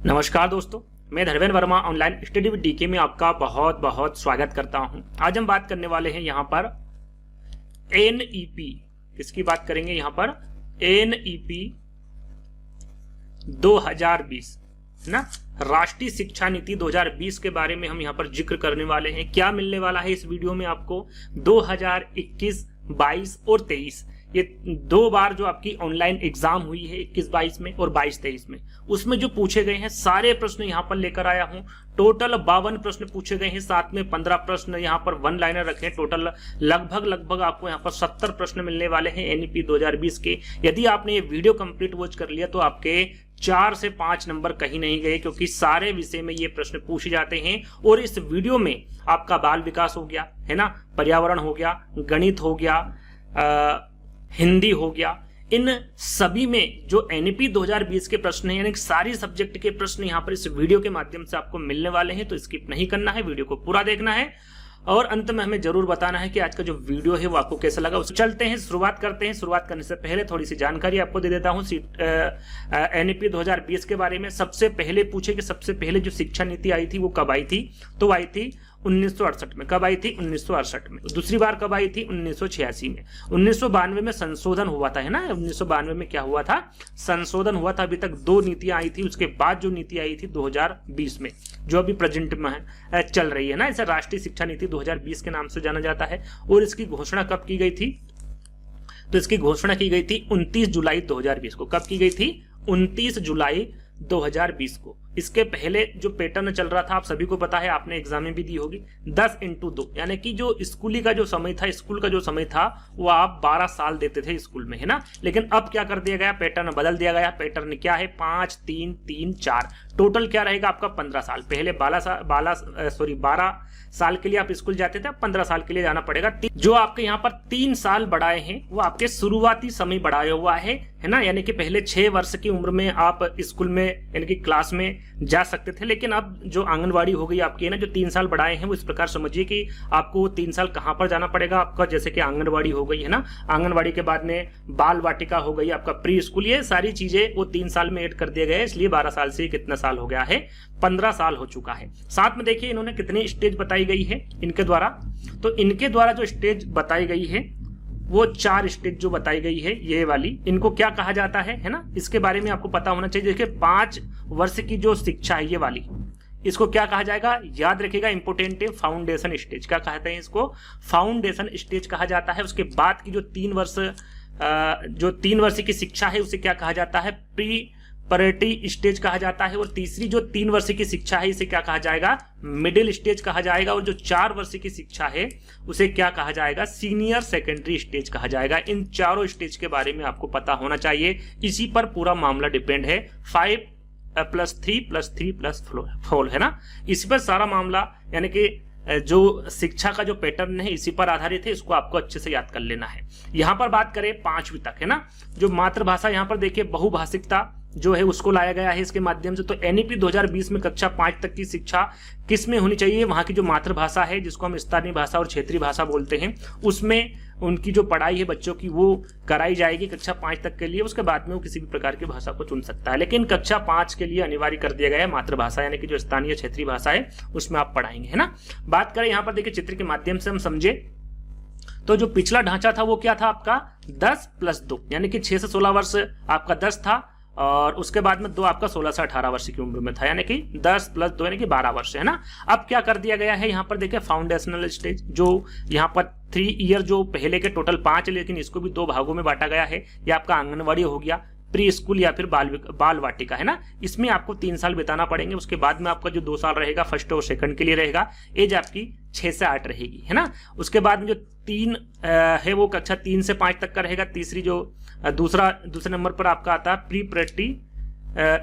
नमस्कार दोस्तों, मैं Dharmendra Verma online study with DK में आपका बहुत बहुत स्वागत करता हूं। आज हम बात करने वाले हैं यहां पर एनईपी। किसकी बात करेंगे? यहां पर एनईपी 2020 है ना, राष्ट्रीय शिक्षा नीति 2020 के बारे में हम यहां पर जिक्र करने वाले हैं। क्या मिलने वाला है इस वीडियो में आपको? 2021, 22 और 23 ये दो बार जो आपकी ऑनलाइन एग्जाम हुई है 21-22 में और 22-23 में, उसमें जो पूछे गए हैं सारे प्रश्न यहां पर लेकर आया हूं। टोटल 52 प्रश्न पूछे गए हैं, साथ में 15 प्रश्न यहां पर वन लाइनर रखे। टोटल लगभग आपको यहां पर 70 प्रश्न मिलने वाले हैं एनईपी 2020 के। यदि आपने ये वीडियो कंप्लीट वॉच कर लिया तो आपके 4 से 5 नंबर कहीं नहीं गए, क्योंकि सारे विषय में ये प्रश्न पूछे जाते हैं। और इस वीडियो में आपका बाल विकास हो गया है ना, पर्यावरण हो गया, गणित हो गया, हिंदी हो गया, इन सभी में जो एनईपी 2020 के प्रश्न हैं, यानी सारी सब्जेक्ट के प्रश्न यहां पर इस वीडियो के माध्यम से आपको मिलने वाले हैं। तो स्किप नहीं करना है, वीडियो को पूरा देखना है और अंत में हमें जरूर बताना है कि आज का जो वीडियो है वो आपको कैसा लगा। चलते हैं, शुरुआत करते हैं। शुरुआत करने से पहले थोड़ी सी जानकारी आपको दे देता हूं एनईपी 2020 के बारे में। सबसे पहले पूछे कि सबसे पहले जो शिक्षा नीति आई थी वो कब आई थी, तो आई थी 1968 में। कब आई थी? 1968 में। दूसरी बार कब आई थी? 1986 में। 1992 में संशोधन हुआ था, है ना। 1992 में क्या हुआ था? संशोधन हुआ था। अभी तक 2 नीतियां आई थी, उसके बाद जो नीति आई थी 2020 में, जो अभी प्रेजेंट में चल रही है ना, इसे राष्ट्रीय शिक्षा नीति 2020 के नाम से जाना जाता है। और इसकी घोषणा कब की गई थी? तो इसकी घोषणा की गई थी 29 जुलाई 2020 को। कब की गई थी? 29 जुलाई 2020 को। इसके पहले जो पैटर्न चल रहा था आप सभी को पता है, आपने एग्जाम में भी दी होगी, 10x2, यानी कि जो स्कूली का जो समय था, स्कूल का जो समय था वो आप 12 साल देते थे स्कूल में, है ना। लेकिन अब क्या कर दिया गया? पैटर्न बदल दिया गया। पैटर्न क्या है? 5, 3, 3, 4। टोटल क्या रहेगा आपका? 15 साल। पहले 12 साल के लिए आप स्कूल जाते थे, अब 15 साल के लिए जाना पड़ेगा। जो आपके यहाँ पर 3 साल बढ़ाए हैं वो आपके शुरुआती समय बढ़ाया हुआ है ना। यानी कि पहले 6 वर्ष की उम्र में आप स्कूल में यानी कि क्लास में जा सकते थे, लेकिन अब जो आंगनवाड़ी हो गई आपकी, है ना, जो 3 साल बढ़ाए हैं वो इस प्रकार समझिए कि आपको 3 साल कहां पर जाना पड़ेगा आपका, जैसे कि आंगनवाड़ी हो गई, है ना। आंगनवाड़ी के बाद में बाल वाटिका हो गई, आपका प्री स्कूल, ये सारी चीजें वो 3 साल में ऐड कर दिए गए। इसलिए 12 साल से कितना साल हो गया है? 15 साल हो चुका है। साथ में देखिए इन्होंने कितनी स्टेज बताई गई है इनके द्वारा। तो इनके द्वारा जो स्टेज बताई गई है वो 4 स्टेज जो बताई गई है, ये वाली, इनको क्या कहा जाता है ना, इसके बारे में आपको पता होना चाहिए। देखिए 5 वर्ष की जो शिक्षा है ये वाली, इसको क्या कहा जाएगा? याद रखिएगा, इंपोर्टेंट है, फाउंडेशन स्टेज। क्या कहते हैं इसको? फाउंडेशन स्टेज कहा जाता है। उसके बाद की जो 3 वर्ष की शिक्षा है उसे क्या कहा जाता है? प्री पैरेटी स्टेज कहा जाता है। और तीसरी जो 3 वर्ष की शिक्षा है इसे क्या कहा जाएगा? मिडिल स्टेज कहा जाएगा। और जो 4 वर्ष की शिक्षा है उसे क्या कहा जाएगा? सीनियर सेकेंडरी स्टेज कहा जाएगा। इन चारों स्टेज के बारे में आपको पता होना चाहिए। इसी पर पूरा मामला डिपेंड है। 5+3+3+4 है ना, इसी पर सारा मामला, यानी कि जो शिक्षा का जो पैटर्न है इसी पर आधारित है। इसको आपको अच्छे से याद कर लेना है। यहां पर बात करें 5वीं तक, है ना, जो मातृभाषा, यहां पर देखिए बहुभाषिकता जो है उसको लाया गया है इसके माध्यम से। तो एनईपी 2020 में कक्षा 5 तक की शिक्षा किस में होनी चाहिए? वहां की जो मातृभाषा है, जिसको हम स्थानीय भाषा और क्षेत्रीय भाषा बोलते हैं, उसमें उनकी जो पढ़ाई है बच्चों की वो कराई जाएगी कक्षा 5 तक के लिए। उसके बाद में वो किसी भी प्रकार की भाषा को चुन सकता है, लेकिन कक्षा 5 के लिए अनिवार्य कर दिया गया है मातृभाषा, यानी कि जो स्थानीय क्षेत्रीय भाषा है उसमें आप पढ़ाएंगे, है ना। बात करें यहाँ पर देखिए चित्र के माध्यम से हम समझे तो जो पिछला ढांचा था वो क्या था आपका? 10+2, यानी कि 6 से 16 वर्ष आपका 10 था, और उसके बाद में 2 आपका 16 से 18 वर्ष की उम्र में था, यानी कि 10+2 यानी कि 12 वर्ष, है ना। अब क्या कर दिया गया है यहाँ पर देखिए फाउंडेशनल स्टेज, जो यहाँ पर 3 ईयर जो पहले के टोटल 5 है, लेकिन इसको भी 2 भागों में बांटा गया है। ये आपका आंगनवाड़ी हो गया, प्री स्कूल या फिर बाल वाटिका, है ना। इसमें आपको 3 साल बिताना पड़ेंगे। उसके बाद में आपका जो 2 साल रहेगा फर्स्ट और सेकंड के लिए रहेगा। एज आपकी 6 से 8 रहेगी, है ना। उसके बाद में जो 3 है वो कक्षा 3 से 5 तक का रहेगा। तीसरी जो दूसरे नंबर पर आपका आता है प्री पैरेटी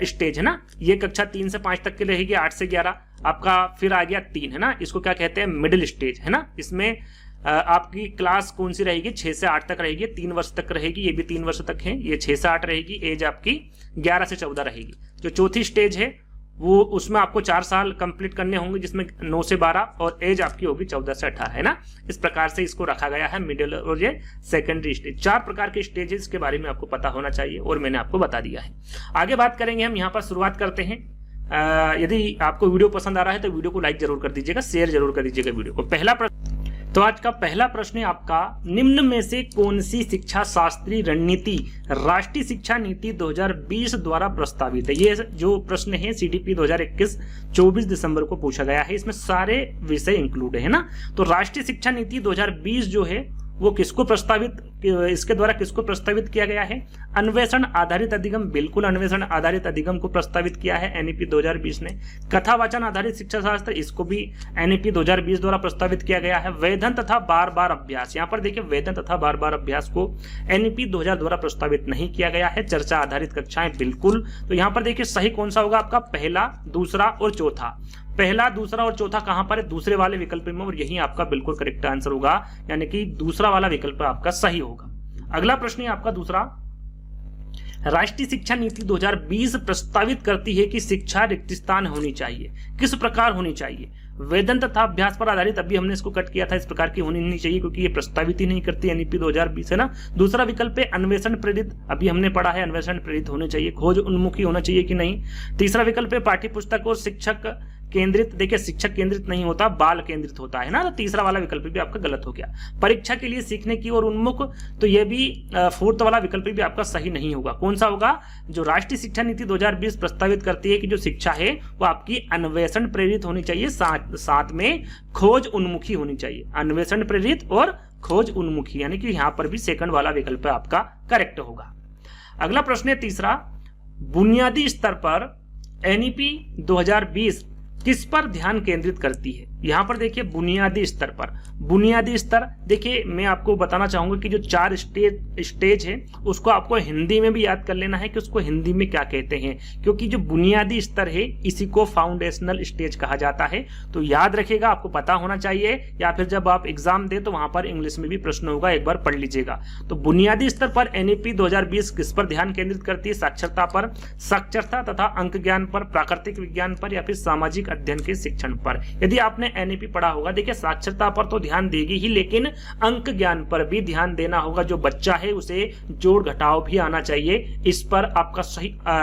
स्टेज, है ना, ये कक्षा 3 से 5 तक की रहेगी। 8 से 11 आपका फिर आ गया 3, है ना, इसको क्या कहते हैं? मिडिल स्टेज, है ना। इसमें आपकी क्लास कौन सी रहेगी? 6 से 8 तक रहेगी, 3 वर्ष तक रहेगी। ये भी 3 वर्ष तक है, ये 6 से 8 रहेगी। एज आपकी 11 से 14 रहेगी। जो चौथी स्टेज है वो उसमें आपको 4 साल कंप्लीट करने होंगे, जिसमें 9 से 12, और एज आपकी होगी 14 से 18, है ना। इस प्रकार से इसको रखा गया है मिडिल और ये सेकेंडरी स्टेज। 4 प्रकार के स्टेजेस के बारे में आपको पता होना चाहिए और मैंने आपको बता दिया है। आगे बात करेंगे हम, यहाँ पर शुरुआत करते हैं यदि आपको वीडियो पसंद आ रहा है तो वीडियो को लाइक जरूर कर दीजिएगा, शेयर जरूर कर दीजिएगा वीडियो को। पहला प्रश्न, तो आज का पहला प्रश्न है आपका, निम्न में से कौन सी शिक्षा शास्त्रीय रणनीति राष्ट्रीय शिक्षा नीति 2020 द्वारा प्रस्तावित है? ये जो प्रश्न है CDP 2021 24 दिसंबर को पूछा गया है, इसमें सारे विषय इंक्लूड है ना। तो राष्ट्रीय शिक्षा नीति 2020 जो है वो किसको प्रस्तावित, इसके द्वारा किसको प्रस्तावित किया गया है? अन्वेषण आधारित अधिगम, बिल्कुल अन्वेषण आधारित अधिगम को प्रस्तावित किया है NEP 2020 ने। कथावाचन आधारित शिक्षा शास्त्र, इसको भी NEP 2020 द्वारा प्रस्तावित किया गया है। वेधन तथा बार बार अभ्यास, यहाँ पर देखिए वेधन तथा बार बार अभ्यास को NEP 2000 द्वारा प्रस्तावित नहीं किया गया है। चर्चा आधारित कक्षाएं, बिल्कुल। तो यहाँ पर देखिए सही कौन सा होगा आपका? पहला, दूसरा और चौथा। पहला, दूसरा और चौथा कहां पर है? दूसरे वाले विकल्प में, और यही आपका बिल्कुल करेक्ट आंसर होगा, यानी कि दूसरा वाला विकल्प आपका सही होगा। अगला प्रश्न है आपका दूसरा, राष्ट्रीय शिक्षा नीति 2020 प्रस्तावित करती है कि शिक्षा रिक्त स्थान होनी चाहिए, किस प्रकार होनी चाहिए? वेधन तथा अभ्यास पर आधारित, अभी हमने इसको कट किया था, इस प्रकार की होनी नहीं चाहिए क्योंकि ये प्रस्तावित ही नहीं करती NEP 2020 है ना। दूसरा विकल्प है अन्वेषण प्रेरित, अभी हमने पढ़ा है अन्वेषण प्रेरित होने चाहिए। खोज उन्मुखी होना चाहिए कि नहीं? तीसरा विकल्प है पाठ्य पुस्तक और शिक्षक केंद्रित, देखिए शिक्षक केंद्रित नहीं होता, बाल केंद्रित होता है ना। तो तीसरा वाला विकल्प भी आपका गलत हो गया। परीक्षा के लिए सीखने की ओर उन्मुख, तो ये भी फोर्थ वाला विकल्प भी आपका सही नहीं होगा। कौन सा होगा? जो राष्ट्रीय शिक्षा नीति 2020 प्रस्तावित करती है कि जो शिक्षा है वो आपकी अन्वेषण प्रेरित होनी चाहिए, साथ में खोज उन्मुखी होनी चाहिए। अन्वेषण प्रेरित और खोज उन्मुखी, यानी कि यहां पर भी सेकंड वाला विकल्प आपका करेक्ट होगा। अगला प्रश्न है तीसरा, बुनियादी स्तर पर NEP 2020 किस पर ध्यान केंद्रित करती है? यहां पर देखिए बुनियादी स्तर पर, बुनियादी स्तर, देखिए मैं आपको बताना चाहूंगा कि जो 4 स्टेज है उसको आपको हिंदी में भी याद कर लेना है कि उसको हिंदी में क्या कहते हैं, क्योंकि जो बुनियादी स्तर है इसी को फाउंडेशनल स्टेज कहा जाता है। तो याद रखिएगा, आपको पता होना चाहिए, या फिर जब आप एग्जाम दे तो वहां पर इंग्लिश में भी प्रश्न होगा, एक बार पढ़ लीजिएगा। तो बुनियादी स्तर पर NEP 2020 किस पर ध्यान केंद्रित करती है? साक्षरता पर, साक्षरता तथा अंक ज्ञान पर, प्राकृतिक विज्ञान पर, या फिर सामाजिक अध्ययन के शिक्षण पर। यदि आपने NEP पढ़ा होगा, देखिए साक्षरता पर तो ध्यान देगी ही, लेकिन अंक ज्ञान पर भी ध्यान देना होगा। जो बच्चा है उसे जोड़ घटाव भी आना चाहिए। इस पर आपका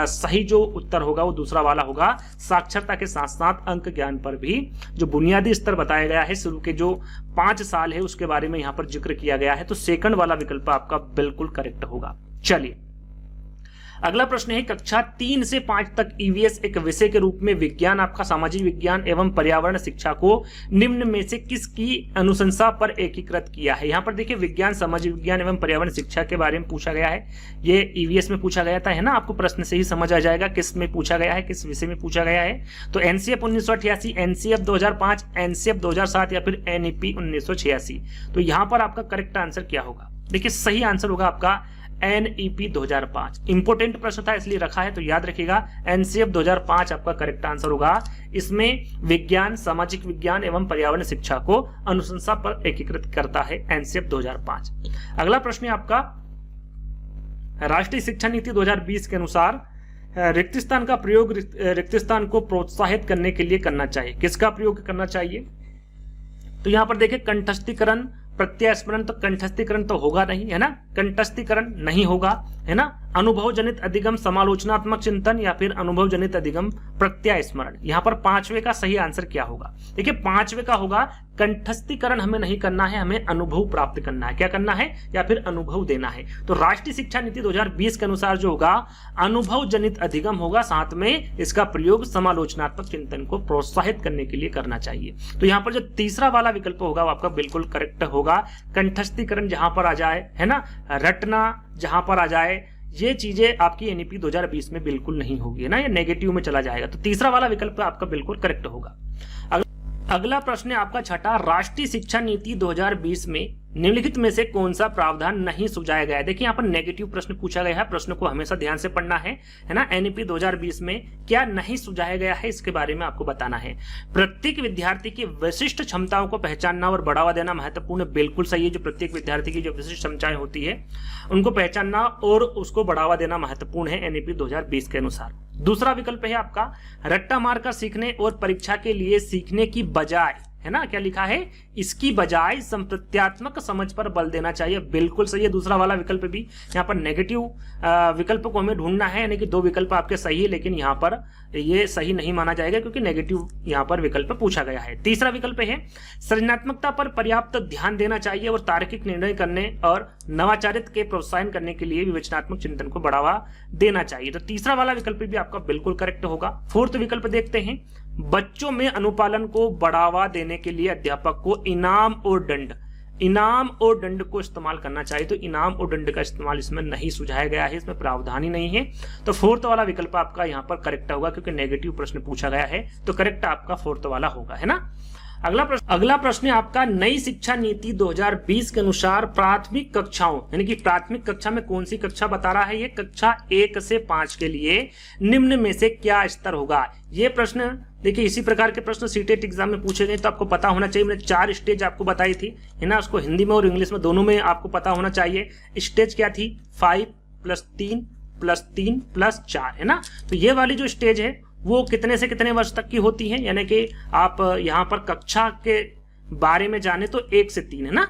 सही जो उत्तर होगा वो दूसरा वाला होगा। साक्षरता के साथ साथ अंक ज्ञान पर भी जो बुनियादी स्तर बताया गया है, शुरू के जो 5 साल है उसके बारे में यहां पर जिक्र किया गया है, तो सेकंड वाला विकल्प आपका बिल्कुल करेक्ट होगा। चलिए अगला प्रश्न है, कक्षा 3 से 5 तक EVS एक विषय के रूप में विज्ञान, आपका सामाजिक विज्ञान एवं पर्यावरण शिक्षा को निम्न में से किसकी अनुशंसा पर एकीकृत किया है? यहाँ पर देखिए विज्ञान, सामाजिक विज्ञान एवं पर्यावरण शिक्षा के बारे में पूछा गया है। ये EVS में पूछा गया था, है ना। आपको प्रश्न से ही समझ आ जाएगा किस में पूछा गया है, किस विषय में पूछा गया है। तो NCF 1988, NCF 2005, NCF 2007 या फिर NEP 1986। तो यहाँ पर आपका करेक्ट आंसर क्या होगा? देखिए सही आंसर होगा आपका NEP 2005। इंपोर्टेंट प्रश्न था इसलिए रखा है, तो याद रखिएगा NCF 2005 आपका करेक्ट आंसर होगा। इसमें विज्ञान, सामाजिक विज्ञान एवं पर्यावरण शिक्षा को अनुशंसा पर एकीकृत करता है NCF 2005। अगला प्रश्न है आपका, राष्ट्रीय शिक्षा नीति 2020 के अनुसार रिक्त स्थान का प्रयोग रिक्त स्थान को प्रोत्साहित करने के लिए करना चाहिए। किसका प्रयोग करना चाहिए? तो यहां पर देखिए कंठस्थीकरण, प्रत्यास्मरण, तो कंठस्थीकरण तो होगा नहीं, है ना, कंठस्थीकरण नहीं होगा, है ना। अनुभव जनित अधिगम, समालोचनात्मक चिंतन, या फिर अनुभव जनित अधिगम प्रत्यास्मरण। यहां पर 5वें का सही आंसर क्या होगा? देखिए 5वें का होगा कंठस्थीकरण हमें नहीं करना है, हमें अनुभव प्राप्त करना है। क्या करना है? या फिर अनुभव देना है। तो राष्ट्रीय शिक्षा नीति 2020 के अनुसार जो होगा अनुभव जनित अधिगम होगा, साथ में इसका प्रयोग समालोचनात्मक चिंतन को प्रोत्साहित करने के लिए करना चाहिए। तो यहाँ पर जो तीसरा वाला विकल्प होगा वो आपका बिल्कुल करेक्ट होगा। कंठस्थीकरण जहां पर आ जाए, है ना, रटना जहां पर आ जाए, ये चीजें आपकी NEP 2020 में बिल्कुल नहीं होगी, ना, ये नेगेटिव में चला जाएगा। तो तीसरा वाला विकल्प आपका बिल्कुल करेक्ट होगा। अगला प्रश्न है आपका छठा, राष्ट्रीय शिक्षा नीति 2020 में निम्नलिखित में से कौन सा प्रावधान नहीं सुझाया गया है? देखिए यहाँ पर नेगेटिव प्रश्न पूछा गया है, प्रश्न को हमेशा ध्यान से पढ़ना है ना। NEP 2020 में क्या नहीं सुझाया गया है इसके बारे में आपको बताना है। प्रत्येक विद्यार्थी की विशिष्ट क्षमताओं को पहचानना और बढ़ावा देना महत्वपूर्ण, बिल्कुल सही है। जो प्रत्येक विद्यार्थी की जो विशिष्ट क्षमताएं होती है उनको पहचानना और उसको बढ़ावा देना महत्वपूर्ण है NEP 2020 के अनुसार। दूसरा विकल्प है आपका रट्टा मारकर सीखने और परीक्षा के लिए सीखने की बजाय, है ना, क्या लिखा है, इसकी बजाय संप्रत्यात्मक समझ पर बल देना चाहिए। बिल्कुल सही है दूसरा वाला विकल्प भी। यहाँ पर नेगेटिव विकल्प को हमें ढूंढना है, यानी कि दो विकल्प आपके सही है, लेकिन यहाँ पर ये सही नहीं माना जाएगा क्योंकि नेगेटिव यहाँ पर विकल्प पूछा गया है। तीसरा विकल्प है सृजनात्मकता पर पर्याप्त ध्यान देना चाहिए और तार्किक निर्णय करने और नवाचारित के प्रोत्साहन करने के लिए विवेचनात्मक चिंतन को बढ़ावा देना चाहिए। तो तीसरा वाला विकल्प भी आपका बिल्कुल करेक्ट होगा। फोर्थ विकल्प देखते हैं, बच्चों में अनुपालन को बढ़ावा देने के लिए अध्यापक को इनाम और दंड को इस्तेमाल करना चाहिए। तो इनाम और दंड का इस्तेमाल इसमें नहीं सुझाया गया है, इसमें प्रावधान ही नहीं है। तो फोर्थ वाला विकल्प आपका यहाँ पर करेक्ट होगा क्योंकि नेगेटिव प्रश्न पूछा गया है, तो करेक्ट आपका फोर्थ वाला होगा, है ना। अगला प्रश्न आपका, नई शिक्षा नीति 2020 के अनुसार प्राथमिक कक्षाओं, यानी कि प्राथमिक कक्षा में कौन सी कक्षा बता रहा है ये, कक्षा 1 से 5 के लिए निम्न में से क्या स्तर होगा। ये प्रश्न देखिए, इसी प्रकार के प्रश्न सीटेट एग्जाम में पूछे गए, तो आपको पता होना चाहिए। मैंने 4 स्टेज आपको बताई थी, है ना, उसको हिंदी में और इंग्लिश में दोनों में आपको पता होना चाहिए। स्टेज क्या थी, 5 + 3 + 3 + 4, है ना। तो ये वाली जो स्टेज है वो कितने से कितने वर्ष तक की होती है, यानी कि आप यहां पर कक्षा के बारे में जाने तो 1 से 3, है ना,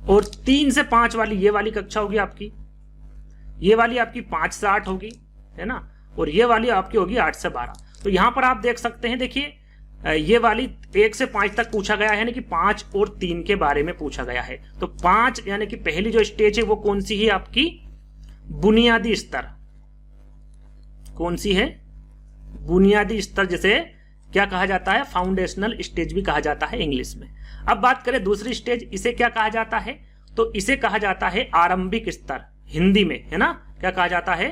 और 3 से 5 वाली ये वाली कक्षा होगी आपकी, ये वाली आपकी 5 से 8 होगी, है ना, और ये वाली आपकी होगी 8 से 12। तो यहां पर आप देख सकते हैं, देखिए ये वाली 1 से 5 तक पूछा गया है, यानी कि 5 और 3 के बारे में पूछा गया है। तो 5 यानी कि पहली जो स्टेज है वो कौन सी है आपकी, बुनियादी स्तर। कौन सी है, बुनियादी स्तर, जिसे क्या कहा जाता है, फाउंडेशनल स्टेज भी कहा जाता है इंग्लिश में। अब बात करें दूसरी स्टेज, इसे क्या कहा जाता है, तो इसे कहा जाता है आरंभिक स्तर, हिंदी में, है ना, क्या कहा जाता है,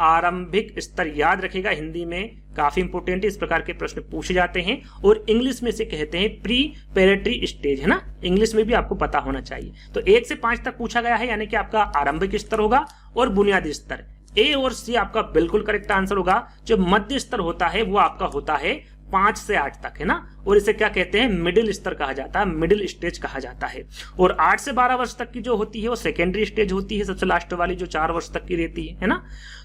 आरंभिक स्तर। याद रखिएगा, हिंदी में काफी इंपोर्टेंट इस प्रकार के प्रश्न पूछे जाते हैं, और इंग्लिश में से कहते हैं प्रीपेरेटरी स्टेज, है ना, इंग्लिश में भी आपको पता होना चाहिए। तो 1 से 5 तक पूछा गया है, यानी कि आपका आरंभिक स्तर होगा और बुनियादी स्तर। ए और सी आपका बिल्कुल करेक्ट आंसर होगा। जो मध्य स्तर होता है वो आपका होता है 5 से 8 तक, है ना, और इसे क्या कहते हैं, मिडिल स्तर कहा जाता है, मिडिल स्टेज कहा जाता है। और 8 से 12 वर्ष तक की जो होती है वो सेकेंडरी स्टेज होती है, सबसे लास्ट वाली जो 4 वर्ष तक की रहती है ना।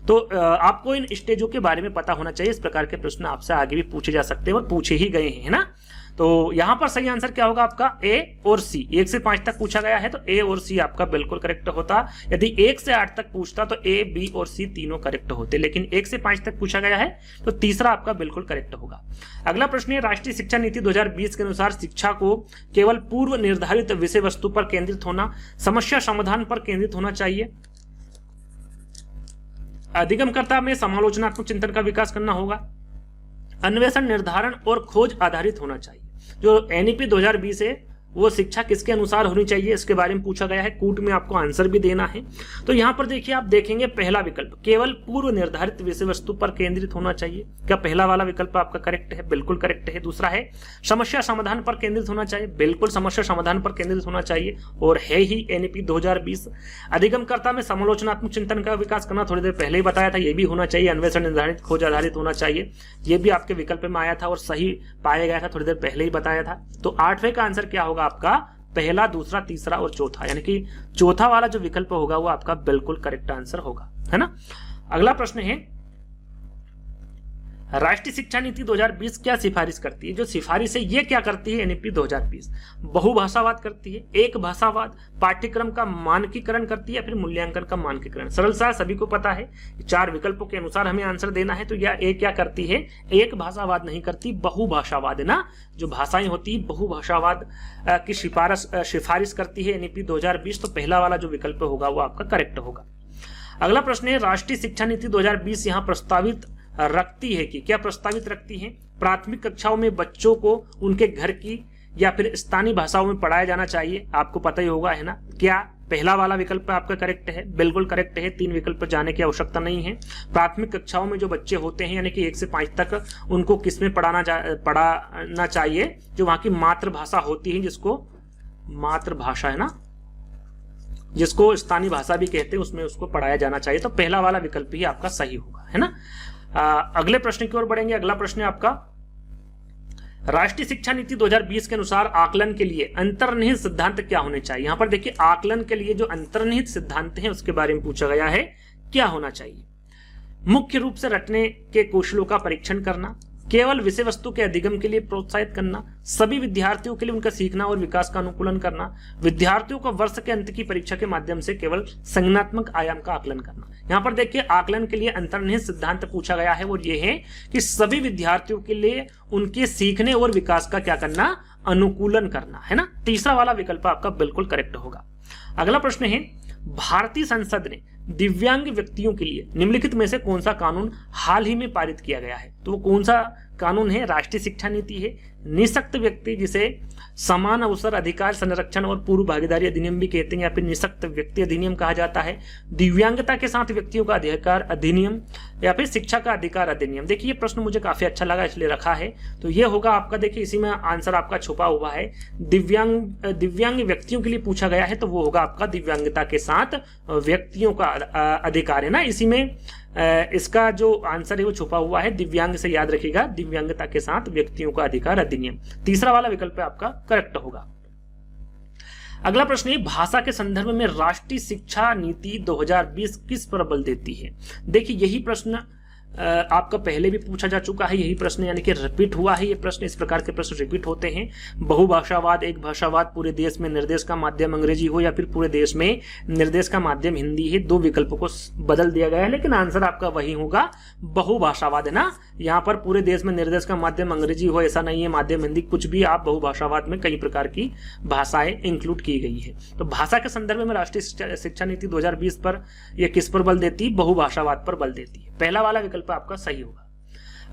तो आपको इन स्टेजों के बारे में पता होना चाहिए। इस प्रकार के प्रश्न आपसे आगे भी पूछे जा सकते हैं और पूछे ही गए हैं, है ना। तो यहां पर सही आंसर क्या होगा आपका, ए और सी। 1 से 5 तक पूछा गया है तो ए और सी आपका बिल्कुल करेक्ट होता। यदि 1 से 8 तक पूछता तो ए, बी और सी तीनों करेक्ट होते, लेकिन 1 से 5 तक पूछा गया है तो तीसरा आपका बिल्कुल करेक्ट होगा। अगला प्रश्न है, राष्ट्रीय शिक्षा नीति 2020 के अनुसार शिक्षा को केवल पूर्व निर्धारित विषय वस्तु पर केंद्रित होना, समस्या समाधान पर केंद्रित होना चाहिए, अधिगमकर्ता में समालोचनात्मक चिंतन का विकास करना होगा, अन्वेषण निर्धारण और खोज आधारित होना चाहिए। जो एनईपी 2020 है वो शिक्षा किसके अनुसार होनी चाहिए, इसके बारे में पूछा गया है। कूट में आपको आंसर भी देना है। तो यहां पर देखिए, आप देखेंगे पहला विकल्प केवल पूर्व निर्धारित विषय वस्तु पर केंद्रित होना चाहिए। क्या पहला वाला विकल्प आपका करेक्ट है, बिल्कुल करेक्ट है। दूसरा है समस्या समाधान पर केंद्रित होना चाहिए, बिल्कुल समस्या समाधान पर केंद्रित होना चाहिए और है ही एनईपी 2020। अधिगमकर्ता में समालोचनात्मक चिंतन का विकास करना, थोड़ी देर पहले ही बताया था, ये भी होना चाहिए। अन्वेषण निर्धारित खोज आधारित होना चाहिए, ये भी आपके विकल्प में आया था और सही पाया गया था, थोड़ी देर पहले ही बताया था। तो 8वें का आंसर क्या होगा आपका, पहला, दूसरा, तीसरा और चौथा, यानी कि चौथा वाला जो विकल्प होगा वो आपका बिल्कुल करेक्ट आंसर होगा, है ना। अगला प्रश्न है, राष्ट्रीय शिक्षा नीति 2020 क्या सिफारिश करती है। जो सिफारिश है ये क्या करती है, एनईपी 2020 बहुभाषावाद करती है, एक भाषावाद, पाठ्यक्रम का मानकीकरण करती है या फिर मूल्यांकन का मानकीकरण। सरल सा, सभी को पता है, 4 विकल्पों के अनुसार हमें आंसर देना है। तो यह एक क्या करती है, एक भाषावाद नहीं करती, बहुभाषावाद, है ना। जो भाषाएं होती है बहुभाषावाद की सिफारिश करती है एनईपी 2020। तो पहला वाला जो विकल्प होगा वो आपका करेक्ट होगा। अगला प्रश्न है, राष्ट्रीय शिक्षा नीति 2020 यहाँ प्रस्तावित रखती है कि क्या प्रस्तावित रखती है, प्राथमिक कक्षाओं में बच्चों को उनके घर की या फिर स्थानीय भाषाओं में पढ़ाया जाना चाहिए। आपको पता ही होगा, है ना। क्या पहला वाला विकल्प आपका करेक्ट है, बिल्कुल करेक्ट है, 3 विकल्प पर जाने की आवश्यकता नहीं है। प्राथमिक कक्षाओं में जो बच्चे होते हैं यानी कि 1 से 5 तक, उनको किसमें पढ़ाना चाहिए, जो वहां की मातृभाषा होती है, जिसको मातृभाषा, है ना, जिसको स्थानीय भाषा भी कहते हैं, उसमें उसको पढ़ाया जाना चाहिए। तो पहला वाला विकल्प ही आपका सही होगा, है ना। अगले प्रश्न की ओर बढ़ेंगे। अगला प्रश्न है आपका, राष्ट्रीय शिक्षा नीति 2020 के अनुसार आकलन के लिए अंतर्निहित सिद्धांत क्या होने चाहिए। यहां पर देखिए, आकलन के लिए जो अंतर्निहित सिद्धांत हैं उसके बारे में पूछा गया है, क्या होना चाहिए। मुख्य रूप से रटने के कौशलों का परीक्षण करना, केवल विषय वस्तु के अधिगम के लिए प्रोत्साहित करना, सभी विद्यार्थियों के लिए उनका सीखना और विकास का अनुकूलन करना, विद्यार्थियों को वर्ष के अंत की परीक्षा के माध्यम से केवल संज्ञानात्मक आयाम का आकलन करना। यहाँ पर देखिए आकलन के लिए अंतर्निहित सिद्धांत पूछा गया है और ये है कि सभी विद्यार्थियों के लिए उनके सीखने और विकास का क्या करना, अनुकूलन करना, है ना। तीसरा वाला विकल्प आपका बिल्कुल करेक्ट होगा। अगला प्रश्न है, भारतीय संसद ने दिव्यांग व्यक्तियों के लिए निम्नलिखित में से कौन सा कानून हाल ही में पारित किया गया है? तो वो कौन सा कानून है? राष्ट्रीय शिक्षा नीति है, निःशक्त व्यक्ति जिसे समान अवसर अधिकार संरक्षण और पूर्व भागीदारी अधिनियम भी कहते हैं या फिर निःशक्त व्यक्ति अधिनियम कहा जाता है, दिव्यांगता के साथ व्यक्तियों का अधिकार अधिनियम या फिर शिक्षा का अधिकार अधिनियम। देखिए ये प्रश्न मुझे काफी अच्छा लगा इसलिए रखा है। तो ये होगा आपका, देखिए इसी में आंसर आपका छुपा हुआ है। दिव्यांग व्यक्तियों के लिए पूछा गया है तो वो होगा आपका दिव्यांगता के साथ व्यक्तियों का अधिकार, है ना। इसी में इसका जो आंसर है वो छुपा हुआ है, दिव्यांग से याद रखिएगा, दिव्यांगता के साथ व्यक्तियों का अधिकार अधिनियम। तीसरा वाला विकल्प आपका करेक्ट होगा। अगला प्रश्न है, भाषा के संदर्भ में राष्ट्रीय शिक्षा नीति 2020 किस पर बल देती है? देखिए यही प्रश्न आपका पहले भी पूछा जा चुका है, यही प्रश्न यानी कि रिपीट हुआ है। ये प्रश्न, इस प्रकार के प्रश्न रिपीट होते हैं। बहुभाषावाद, एक भाषावाद, पूरे देश में निर्देश का माध्यम अंग्रेजी हो या फिर पूरे देश में निर्देश का माध्यम हिंदी है, दो विकल्पों को बदल दिया गया है लेकिन आंसर आपका वही होगा, बहुभाषावाद, है ना। यहाँ पर पूरे देश में निर्देश का माध्यम अंग्रेजी हो ऐसा नहीं है, माध्यम हिंदी, कुछ भी आप, बहुभाषावाद में कई प्रकार की भाषाएं इंक्लूड की गई है। तो भाषा के संदर्भ में राष्ट्रीय शिक्षा नीति 2020 पर यह किस पर बल देती है? बहुभाषावाद पर बल देती है। पहला वाला विकल्प आपका सही होगा।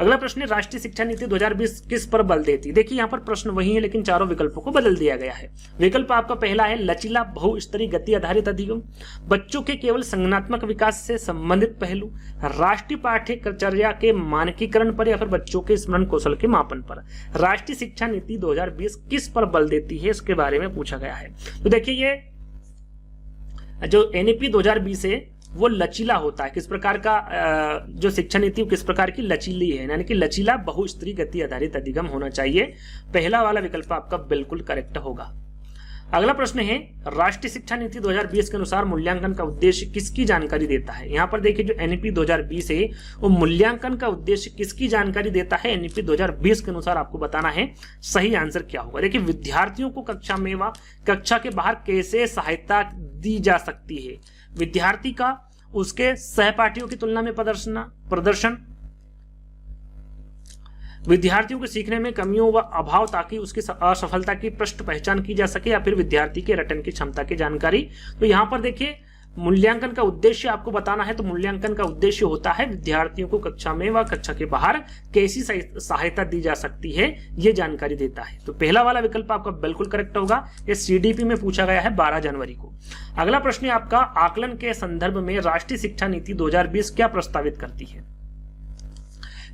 अगला प्रश्न है, राष्ट्रीय शिक्षा नीति 2020 किस पर बल देती है? देखिए यहाँ पर प्रश्न वही है लेकिन चारों विकल्पों को बदल दिया गया है। विकल्प आपका पहला है, लचीला बहुस्तरीय गति आधारित अधिगम, बच्चों के केवल संज्ञानात्मक विकास से संबंधित पहलू, राष्ट्रीय पाठ्यचर्या के मानकीकरण पर या फिर बच्चों के स्मरण कौशल के मापन पर। राष्ट्रीय शिक्षा नीति 2020 किस पर बल देती है, इसके बारे में पूछा गया है। तो देखिए ये जो एनईपी 2020 है वो लचीला होता है। किस प्रकार का जो शिक्षा नीति किस प्रकार की लचीली है, यानी कि लचीला बहुस्तरीय गति आधारित अधिगम होना चाहिए। पहला वाला विकल्प आपका बिल्कुल करेक्ट होगा। अगला प्रश्न है, राष्ट्रीय शिक्षा नीति 2020 के अनुसार मूल्यांकन का उद्देश्य किसकी जानकारी देता है? यहाँ पर देखिए जो एनईपी 2020 है वो मूल्यांकन का उद्देश्य किसकी जानकारी देता है? एनईपी 2020 के अनुसार आपको बताना है सही आंसर क्या होगा। देखिए विद्यार्थियों को कक्षा में व कक्षा के बाहर कैसे सहायता दी जा सकती है, विद्यार्थी का उसके सहपाठियों की तुलना में प्रदर्शन, विद्यार्थियों के सीखने में कमियों व अभाव ताकि उसकी असफलता की प्रश्न पहचान की जा सके, या फिर विद्यार्थी के रटन की क्षमता की जानकारी। तो यहाँ पर देखिए मूल्यांकन का उद्देश्य आपको बताना है, तो मूल्यांकन का उद्देश्य होता है विद्यार्थियों को कक्षा में व कक्षा के बाहर कैसी सहायता दी जा सकती है ये जानकारी देता है। तो पहला वाला विकल्प आपका बिल्कुल करेक्ट होगा। ये सीडीपी में पूछा गया है 12 जनवरी को। अगला प्रश्न है आपका, आकलन के संदर्भ में राष्ट्रीय शिक्षा नीति 2020 क्या प्रस्तावित करती है?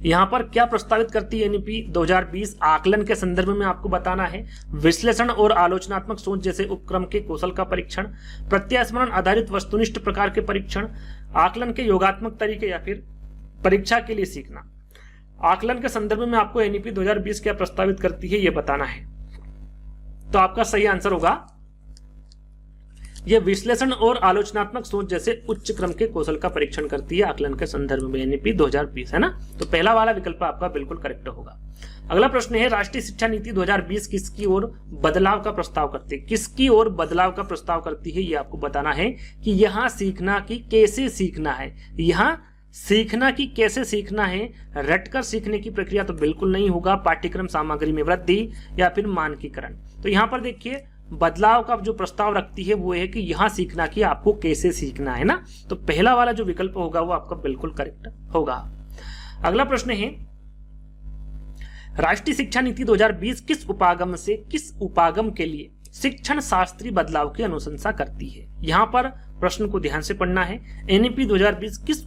यहाँ पर क्या प्रस्तावित करती है एनईपी 2020? आकलन के संदर्भ में आपको बताना है विश्लेषण और आलोचनात्मक सोच जैसे उपक्रम के कौशल का परीक्षण, प्रत्यास्मरण आधारित वस्तुनिष्ठ प्रकार के परीक्षण, आकलन के योगात्मक तरीके या फिर परीक्षा के लिए सीखना। आकलन के संदर्भ में आपको एनईपी 2020 क्या प्रस्तावित करती है ये बताना है। तो आपका सही आंसर होगा यह विश्लेषण और आलोचनात्मक सोच जैसे उच्च क्रम के कौशल का परीक्षण करती है आकलन के संदर्भ में एनईपी 2020, है ना। तो पहला वाला विकल्प आपका बिल्कुल करेक्ट होगा। अगला प्रश्न है, राष्ट्रीय शिक्षा नीति 2020 किसकी ओर बदलाव का प्रस्ताव करती है? किसकी ओर बदलाव का प्रस्ताव करती है ये आपको बताना है कि यहाँ सीखना की कैसे सीखना है, यहाँ सीखना की कैसे सीखना है। रटकर सीखने की प्रक्रिया तो बिल्कुल नहीं होगा, पाठ्यक्रम सामग्री में वृद्धि या फिर मानकीकरण। तो यहाँ पर देखिए बदलाव का जो प्रस्ताव रखती है वो है कि यहां सीखना कि आपको कैसे सीखना है ना। तो पहला वाला जो विकल्प होगा वो आपका बिल्कुल करेक्ट होगा। अगला प्रश्न है, राष्ट्रीय शिक्षा नीति 2020 किस उपागम के लिए शिक्षण शास्त्रीय बदलाव की अनुशंसा करती है? यहां पर प्रश्न को ध्यान से पढ़ना है। एनईपी 2020 किस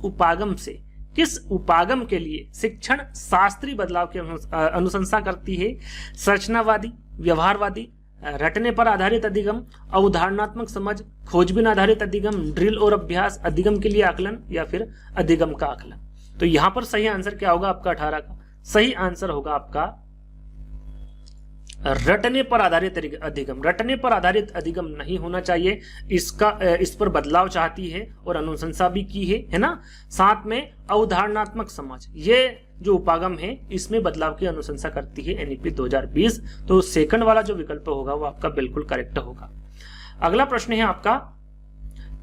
उपागम के लिए शिक्षण शास्त्रीय बदलाव की अनुशंसा करती है? संरचनावादी, व्यवहारवादी, रटने पर आधारित अधिगम, अवधारणात्मक समझ, खोजबीन आधारित अधिगम, ड्रिल और अभ्यास, अधिगम के लिए आकलन या फिर अधिगम का आकलन। तो यहां पर सही आंसर क्या होगा आपका 18 का? सही आंसर होगा आपका रटने पर आधारित अधिगम, रटने पर आधारित अधिगम नहीं होना चाहिए, इस पर बदलाव चाहती है और अनुशंसा भी की है ना। साथ में अवधारणात्मक समझ, ये जो उपागम है इसमें बदलाव की अनुशंसा करती है एनईपी 2020। तो सेकंड वाला जो विकल्प होगा वो आपका बिल्कुल करेक्ट होगा। अगला प्रश्न है आपका,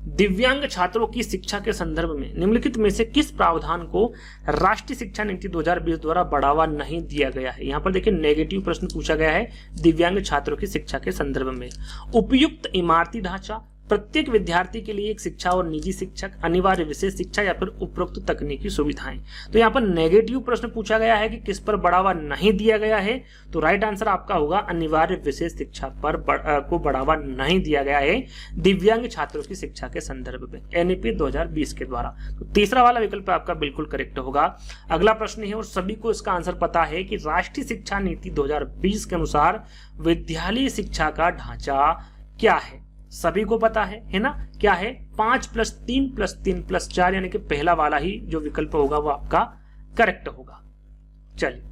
दिव्यांग छात्रों की शिक्षा के संदर्भ में निम्नलिखित में से किस प्रावधान को राष्ट्रीय शिक्षा नीति 2020 द्वारा बढ़ावा नहीं दिया गया है। यहां पर देखिए नेगेटिव प्रश्न पूछा गया है दिव्यांग छात्रों की शिक्षा के संदर्भ में। उपयुक्त इमारती ढांचा, प्रत्येक विद्यार्थी के लिए एक शिक्षा और निजी शिक्षक, अनिवार्य विशेष शिक्षा या फिर उपरोक्त तकनीकी सुविधाएं। तो यहाँ पर नेगेटिव प्रश्न पूछा गया है कि किस पर बढ़ावा नहीं दिया गया है। तो राइट आंसर आपका होगा अनिवार्य विशेष शिक्षा पर को बढ़ावा नहीं दिया गया है दिव्यांग छात्रों की शिक्षा के संदर्भ में एनईपी 2020 के द्वारा। तो तीसरा वाला विकल्प आपका बिल्कुल करेक्ट होगा। अगला प्रश्न है और सभी को इसका आंसर पता है कि राष्ट्रीय शिक्षा नीति 2020 के अनुसार विद्यालय शिक्षा का ढांचा क्या है। सभी को पता है ना, क्या है 5+3+3+4 यानी कि पहला वाला ही जो विकल्प होगा वो आपका करेक्ट होगा। चलिए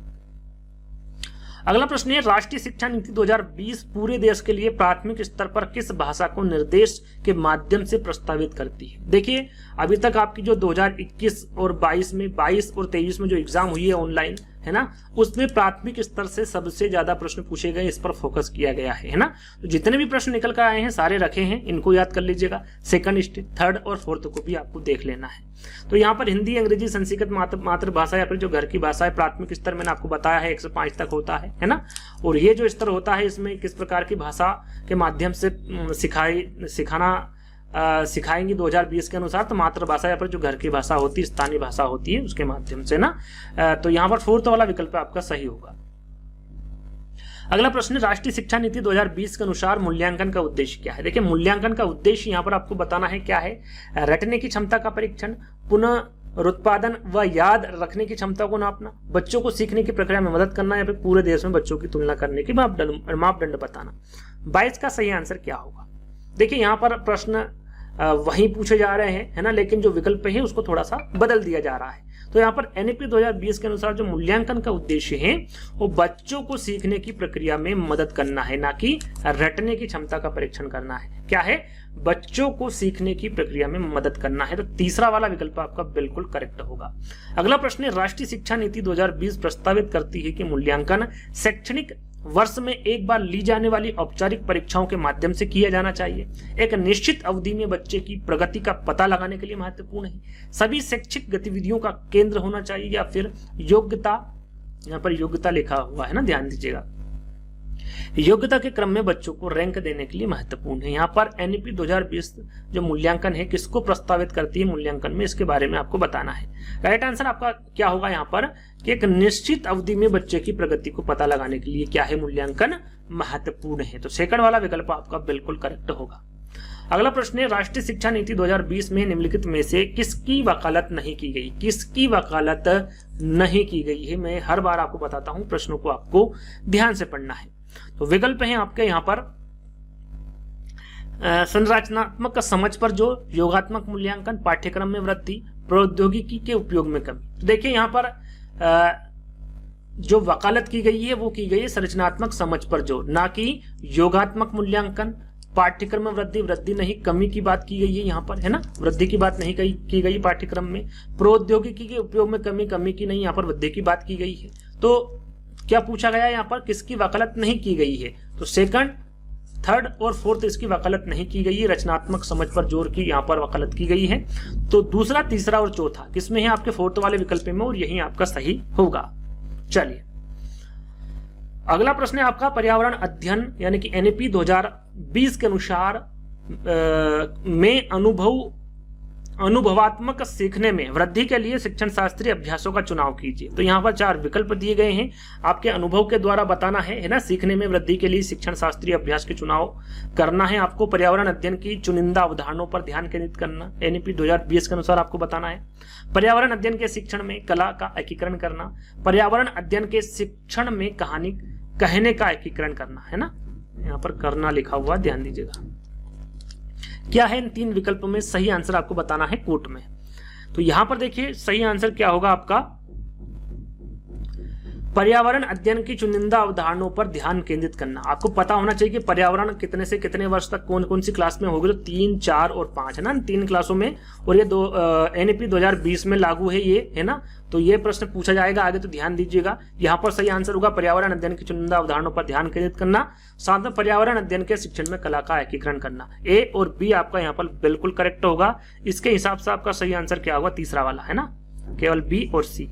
अगला प्रश्न है, राष्ट्रीय शिक्षा नीति 2020 पूरे देश के लिए प्राथमिक स्तर पर किस भाषा को निर्देश के माध्यम से प्रस्तावित करती है। देखिए अभी तक आपकी जो 2021 और 22 में 22 और 23 में जो एग्जाम हुई है ऑनलाइन है ना, उसमें प्राथमिक स्तर से सबसे ज्यादा प्रश्न पूछे गए, इस पर फोकस किया गया है ना। तो जितने भी प्रश्न निकल कर आए हैं सारे रखे हैं, इनको याद कर लीजिएगा। सेकंड, थर्ड और फोर्थ को भी आपको देख लेना है। तो यहाँ पर हिंदी, अंग्रेजी, संस्कृत मातृभाषा या फिर जो घर की भाषा है, प्राथमिक स्तर मैंने आपको बताया है 1 से 5 तक होता है ना। और ये जो स्तर होता है इसमें किस प्रकार की भाषा के माध्यम से सिखाएंगी 2020 के अनुसार, तो मातृभाषा या फिर जो घर की भाषा होती है, स्थानीय भाषा होती है, उसके माध्यम से ना। तो यहाँ पर फोर्थ वाला विकल्प आपका सही होगा। अगला प्रश्न, राष्ट्रीय शिक्षा नीति 2020 के अनुसार मूल्यांकन का उद्देश्य क्या है। देखिए मूल्यांकन का उद्देश्य यहाँ पर आपको बताना है क्या है, रटने की क्षमता का परीक्षण, पुनरुत्पादन व याद रखने की क्षमता को नापना, बच्चों को सीखने की प्रक्रिया में मदद करना या फिर पूरे देश में बच्चों की तुलना करने की मापदंड बताना। 22 का सही आंसर क्या होगा। देखिए यहाँ पर प्रश्न वही पूछे जा रहे हैं है ना, लेकिन जो विकल्प है उसको थोड़ा सा बदल दिया जा रहा है। तो यहाँ पर एनईपी 2020 के अनुसार जो मूल्यांकन का उद्देश्य है वो बच्चों को सीखने की प्रक्रिया में मदद करना है, ना कि रटने की क्षमता का परीक्षण करना है। क्या है, बच्चों को सीखने की प्रक्रिया में मदद करना है। तो तीसरा वाला विकल्प आपका बिल्कुल करेक्ट होगा। अगला प्रश्न है, राष्ट्रीय शिक्षा नीति 2020 प्रस्तावित करती है कि मूल्यांकन शैक्षणिक वर्ष में एक बार ली जाने वाली औपचारिक परीक्षाओं के माध्यम से किया जाना चाहिए, एक निश्चित अवधि में बच्चे की प्रगति का पता लगाने के लिए महत्वपूर्ण है, सभी शैक्षिक गतिविधियों का केंद्र होना चाहिए, या फिर योग्यता, यहाँ पर योग्यता लिखा हुआ है ना, ध्यान दीजिएगा, योग्यता के क्रम में बच्चों को रैंक देने के लिए महत्वपूर्ण है। यहाँ पर एनईपी 2020 जो मूल्यांकन है किसको प्रस्तावित करती है मूल्यांकन में, इसके बारे में आपको बताना है। राइट आंसर आपका क्या होगा यहाँ पर कि एक निश्चित अवधि में बच्चे की प्रगति को पता लगाने के लिए क्या है, मूल्यांकन महत्वपूर्ण है। तो सेकंड वाला विकल्प आपका बिल्कुल करेक्ट होगा। अगला प्रश्न है, राष्ट्रीय शिक्षा नीति 2020 में निम्नलिखित में से किसकी वकालत नहीं की गई। किसकी वकालत नहीं की गई है, मैं हर बार आपको बताता हूं, प्रश्नों को आपको ध्यान से पढ़ना है। तो विकल्प हैं आपके यहाँ पर संरचनात्मक समझ पर जोर, योगात्मक मूल्यांकन, पाठ्यक्रम में वृद्धि, प्रौद्योगिकी के उपयोग में कमी। तो देखिए यहाँ पर जो वकालत की गई है वो की गई है संरचनात्मक समझ पर जोर, ना कि योगात्मक मूल्यांकन, पाठ्यक्रम में वृद्धि नहीं, कमी की बात की गई है यहाँ पर है ना, वृद्धि की बात नहीं की गई पाठ्यक्रम में, प्रौद्योगिकी के उपयोग में कमी की नहीं, यहाँ पर वृद्धि की बात की गई है। तो क्या पूछा गया यहाँ पर, किसकी वकालत नहीं की गई है, तो सेकंड, थर्ड और फोर्थ इसकी वकालत नहीं की गई है, रचनात्मक समझ पर जोर की यहाँ पर वकालत की गई है। तो दूसरा, तीसरा और चौथा किसमें है, आपके फोर्थ वाले विकल्प में, और यही आपका सही होगा। चलिए अगला प्रश्न है आपका, पर्यावरण अध्ययन यानी कि एनईपी 2020 के अनुसार में अनुभवात्मक सीखने में वृद्धि के लिए शिक्षण शास्त्रीय अभ्यासों का चुनाव कीजिए। तो यहाँ पर 4 विकल्प दिए गए हैं, आपके अनुभव के द्वारा बताना है ना, सीखने में वृद्धि के लिए शिक्षण शास्त्रीय अभ्यास के चुनाव करना है आपको, पर्यावरण अध्ययन की चुनिंदा अवधारणाओं पर ध्यान केंद्रित करना, एनईपी 2020 के अनुसार आपको बताना है, पर्यावरण अध्ययन के शिक्षण में कला का एकीकरण करना, पर्यावरण अध्ययन के शिक्षण में कहानी कहने का एकीकरण करना है ना, यहाँ पर करना लिखा हुआ, ध्यान दीजिएगा। क्या है इन 3 विकल्पों में सही आंसर आपको बताना है कोट में। तो यहां पर देखिए सही आंसर क्या होगा आपका, पर्यावरण अध्ययन की चुनिंदा अवधारणाओं पर ध्यान केंद्रित करना। आपको पता होना चाहिए कि पर्यावरण कितने से कितने वर्ष तक कौन कौन सी क्लास में होगी, तो 3, 4 और 5 है ना, 3 क्लासों में, और ये NEP 2020 में लागू है ये, है ना। तो ये प्रश्न पूछा जाएगा आगे, तो ध्यान दीजिएगा। यहाँ पर सही आंसर होगा पर्यावरण अध्ययन की चुनिंदा अवधारणाओं पर ध्यान केंद्रित करना, साथ में पर्यावरण अध्ययन के शिक्षण में कला का एकीकरण करना। A और B आपका यहाँ पर बिल्कुल करेक्ट होगा। इसके हिसाब से आपका सही आंसर क्या होगा, तीसरा वाला, है ना, केवल B और C।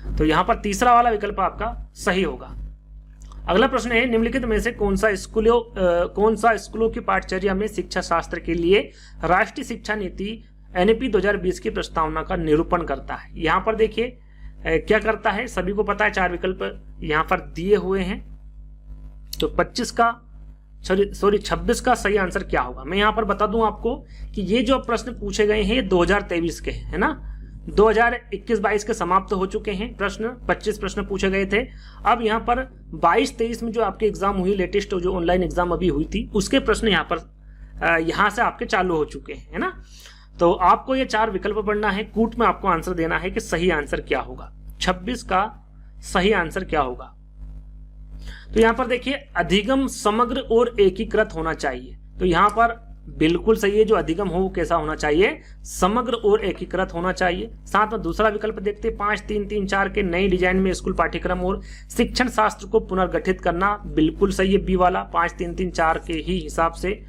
तो यहाँ पर तीसरा वाला विकल्प आपका सही होगा। अगला प्रश्न है, निम्नलिखित में से कौन सा स्कूलों की पाठचर्या में शिक्षा शास्त्र के लिए राष्ट्रीय शिक्षा नीति NEP 2020 की प्रस्तावना का निरूपण करता है। यहाँ पर देखिए क्या करता है, सभी को पता है, 4 विकल्प यहाँ पर दिए हुए हैं। तो 26 का सही आंसर क्या होगा, मैं यहाँ पर बता दूं आपको कि ये जो प्रश्न पूछे गए हैं ये 2023 के है ना। 2021-22 के समाप्त हो चुके हैं प्रश्न, 25 प्रश्न पूछे गए थे। अब यहाँ पर 22-23 में जो आपके एग्जाम हुई, लेटेस्ट जो ऑनलाइन एग्जाम अभी हुई थी, उसके प्रश्न यहाँ से आपके चालू हो चुके हैं, है ना। तो आपको ये 4 विकल्प पढ़ना है, कूट में आपको आंसर देना है कि सही आंसर क्या होगा। 26 का सही आंसर क्या होगा, तो यहाँ पर देखिए अधिगम समग्र और एकीकृत होना चाहिए। तो यहाँ पर बिल्कुल सही है, जो अधिगम हो कैसा होना चाहिए, समग्र और एकीकृत होना चाहिए। साथ में दूसरा विकल्प देखते हैं, 5-3-3-4 के नई डिजाइन में स्कूल पाठ्यक्रम और शिक्षण शास्त्र को पुनर्गठित करना, बिल्कुल सही है, B वाला 5-3-3-4 के ही हिसाब से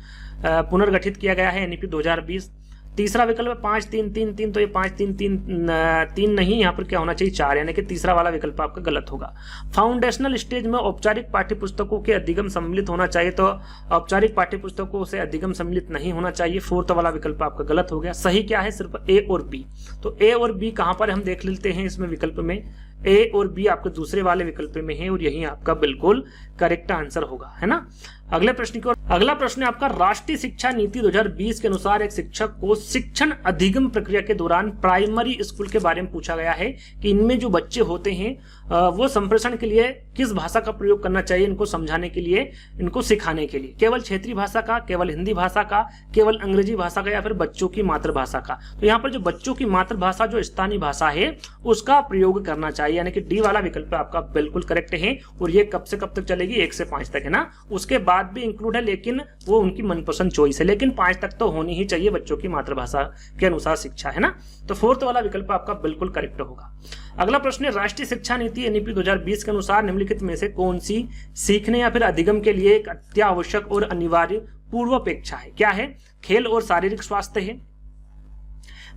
पुनर्गठित किया गया है NEP 2020। तीसरा विकल्प 5-3-3-3, तो ये 5-3-3-3 नहीं, यहाँ पर क्या होना चाहिए, 4, यानी कि तीसरा वाला विकल्प आपका गलत होगा। फाउंडेशनल स्टेज में औपचारिक पाठ्यपुस्तकों के अधिगम सम्मिलित होना चाहिए, तो औपचारिक पाठ्यपुस्तकों से अधिगम सम्मिलित नहीं होना चाहिए, 4th वाला विकल्प आपका गलत हो गया। सही क्या है, सिर्फ A और B। तो A और B कहां पर हम देख लेते हैं इसमें विकल्प में, A और B आपके दूसरे वाले विकल्प में है, और यही आपका बिल्कुल करेक्ट आंसर होगा, है ना। अगले प्रश्न की ओर, अगला प्रश्न है आपका, राष्ट्रीय शिक्षा नीति 2020 के अनुसार एक शिक्षक को शिक्षण अधिगम प्रक्रिया के दौरान प्राइमरी स्कूल के बारे में पूछा गया है कि इनमें जो बच्चे होते हैं वो संप्रेषण के लिए किस भाषा का प्रयोग करना चाहिए, इनको समझाने के लिए, इनको सिखाने के लिए, केवल क्षेत्रीय भाषा का, केवल हिंदी भाषा का, केवल अंग्रेजी भाषा का, या फिर बच्चों की मातृभाषा का। तो यहाँ पर जो बच्चों की मातृभाषा जो स्थानीय भाषा है उसका प्रयोग करना चाहिए, यानी कि D वाला विकल्प आपका बिल्कुल करेक्ट है। और ये कब से कब तक चलेगी, 1 से 5 तक, है ना। उसके बाद भी इंक्लूड है, लेकिन वो उनकी मनपसंद चॉइस है, लेकिन 5 तक तो होनी ही चाहिए बच्चों की मातृभाषा के अनुसार शिक्षा, है ना। तो 4th वाला विकल्प आपका बिल्कुल करेक्ट होगा। अगला प्रश्न है, राष्ट्रीय शिक्षा नीति NEP 2020 के अनुसार निम्नलिखित में से कौन सी सीखने या फिर अधिगम के लिए एक अत्यावश्यक और अनिवार्य पूर्वापेक्षा है। क्या है, खेल और शारीरिक स्वास्थ्य है,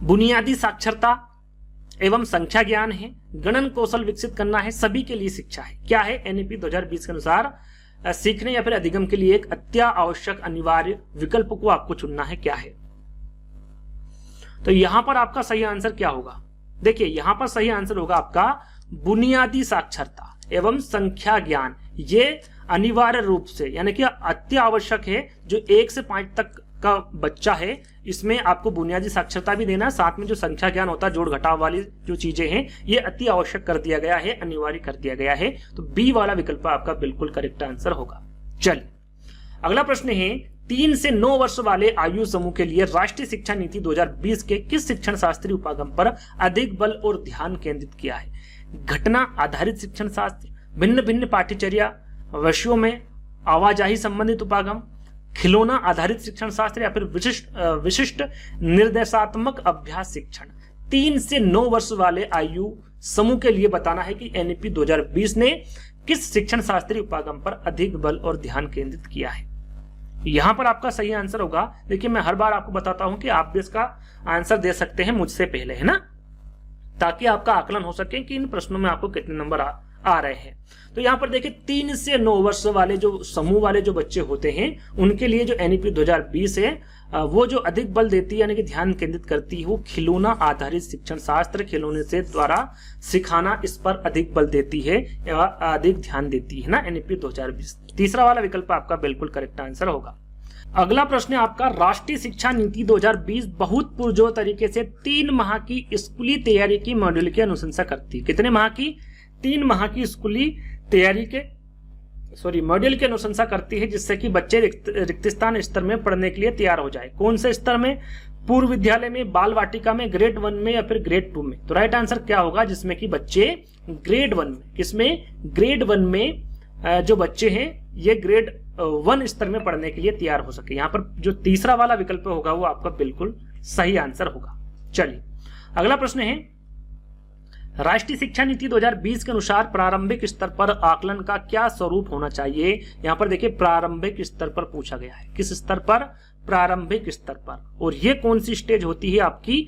बुनियादी साक्षरता एवं संख्या ज्ञान है, गणन कौशल विकसित करना है, सभी के लिए शिक्षा है। क्या है, NEP 2020 के अनुसार सीखने या फिर अधिगम के लिए एक अत्यावश्यक अनिवार्य विकल्प को आपको चुनना है, क्या है। तो यहां पर आपका सही आंसर क्या होगा, देखिए यहां पर सही आंसर होगा आपका बुनियादी साक्षरता एवं संख्या ज्ञान। ये अनिवार्य रूप से, यानी कि अति आवश्यक है, जो 1 से 5 तक का बच्चा है इसमें आपको बुनियादी साक्षरता भी देना, साथ में जो संख्या ज्ञान होता है, जोड़ घटाव वाली जो चीजें हैं, ये अति आवश्यक कर दिया गया है, अनिवार्य कर दिया गया है। तो B वाला विकल्प आपका बिल्कुल करेक्ट आंसर होगा। चलिए अगला प्रश्न है, 3 से 9 वर्ष वाले आयु समूह के लिए राष्ट्रीय शिक्षा नीति 2020 के किस शिक्षण शास्त्रीय उपागम पर अधिक बल और ध्यान केंद्रित किया है। घटना आधारित शिक्षण शास्त्र, भिन्न भिन्न पाठ्यचर्या विषयों में आवाजाही संबंधित उपागम, खिलौना आधारित शिक्षण शास्त्र, या फिर विशिष्ट निर्देशात्मक अभ्यास शिक्षण। 3 से 9 वर्ष वाले आयु समूह के लिए बताना है कि NEP 2020 ने किस शिक्षण शास्त्रीय उपागम पर अधिक बल और ध्यान केंद्रित किया है। यहां पर आपका सही आंसर होगा, देखिए मैं हर बार आपको बताता हूं कि आप भी इसका आंसर दे सकते हैं मुझसे पहले, है ना, ताकि आपका आकलन हो सके कि इन प्रश्नों में आपको कितने नंबर आ रहे हैं। तो यहाँ पर देखिए 3 से 9 वर्ष वाले जो समूह वाले जो बच्चे होते हैं उनके लिए जो NEP 2020 है वो जो अधिक बल देती है, यानी कि ध्यान केंद्रित करती है, वो खिलौना आधारित शिक्षण शास्त्र, खिलौने से द्वारा सिखाना, इस पर अधिक बल देती है या अधिक ध्यान देती है ना, NEP 2020। तीसरा वाला विकल्प आपका बिल्कुल करेक्ट आंसर होगा। अगला प्रश्न है आपका, राष्ट्रीय शिक्षा नीति 2020 बहुत पुरजोर तरीके से 3 माह की स्कूली तैयारी की मॉड्यूल की अनुशंसा करती है। कितने माह की, 3 माह की स्कूली तैयारी के मॉड्यूल की अनुशंसा करती है, जिससे कि बच्चे रिक्त स्थान स्तर में पढ़ने के लिए तैयार हो जाए। कौन से स्तर में, पूर्व विद्यालय में, बाल वाटिका में, ग्रेड 1 में या फिर ग्रेड 2 में। तो राइट आंसर क्या होगा, जिसमें कि बच्चे ग्रेड 1 में, किसमें, ग्रेड 1 में जो बच्चे हैं ये ग्रेड 1 स्तर में पढ़ने के लिए तैयार हो सके। यहाँ पर जो तीसरा वाला विकल्प होगा वो आपका बिल्कुल सही आंसर होगा। चलिए अगला प्रश्न है, राष्ट्रीय शिक्षा नीति 2020 के अनुसार प्रारंभिक स्तर पर आकलन का क्या स्वरूप होना चाहिए। यहाँ पर देखिए प्रारंभिक स्तर पर पूछा गया है, किस स्तर पर, प्रारंभिक स्तर पर। और ये कौन सी स्टेज होती है आपकी,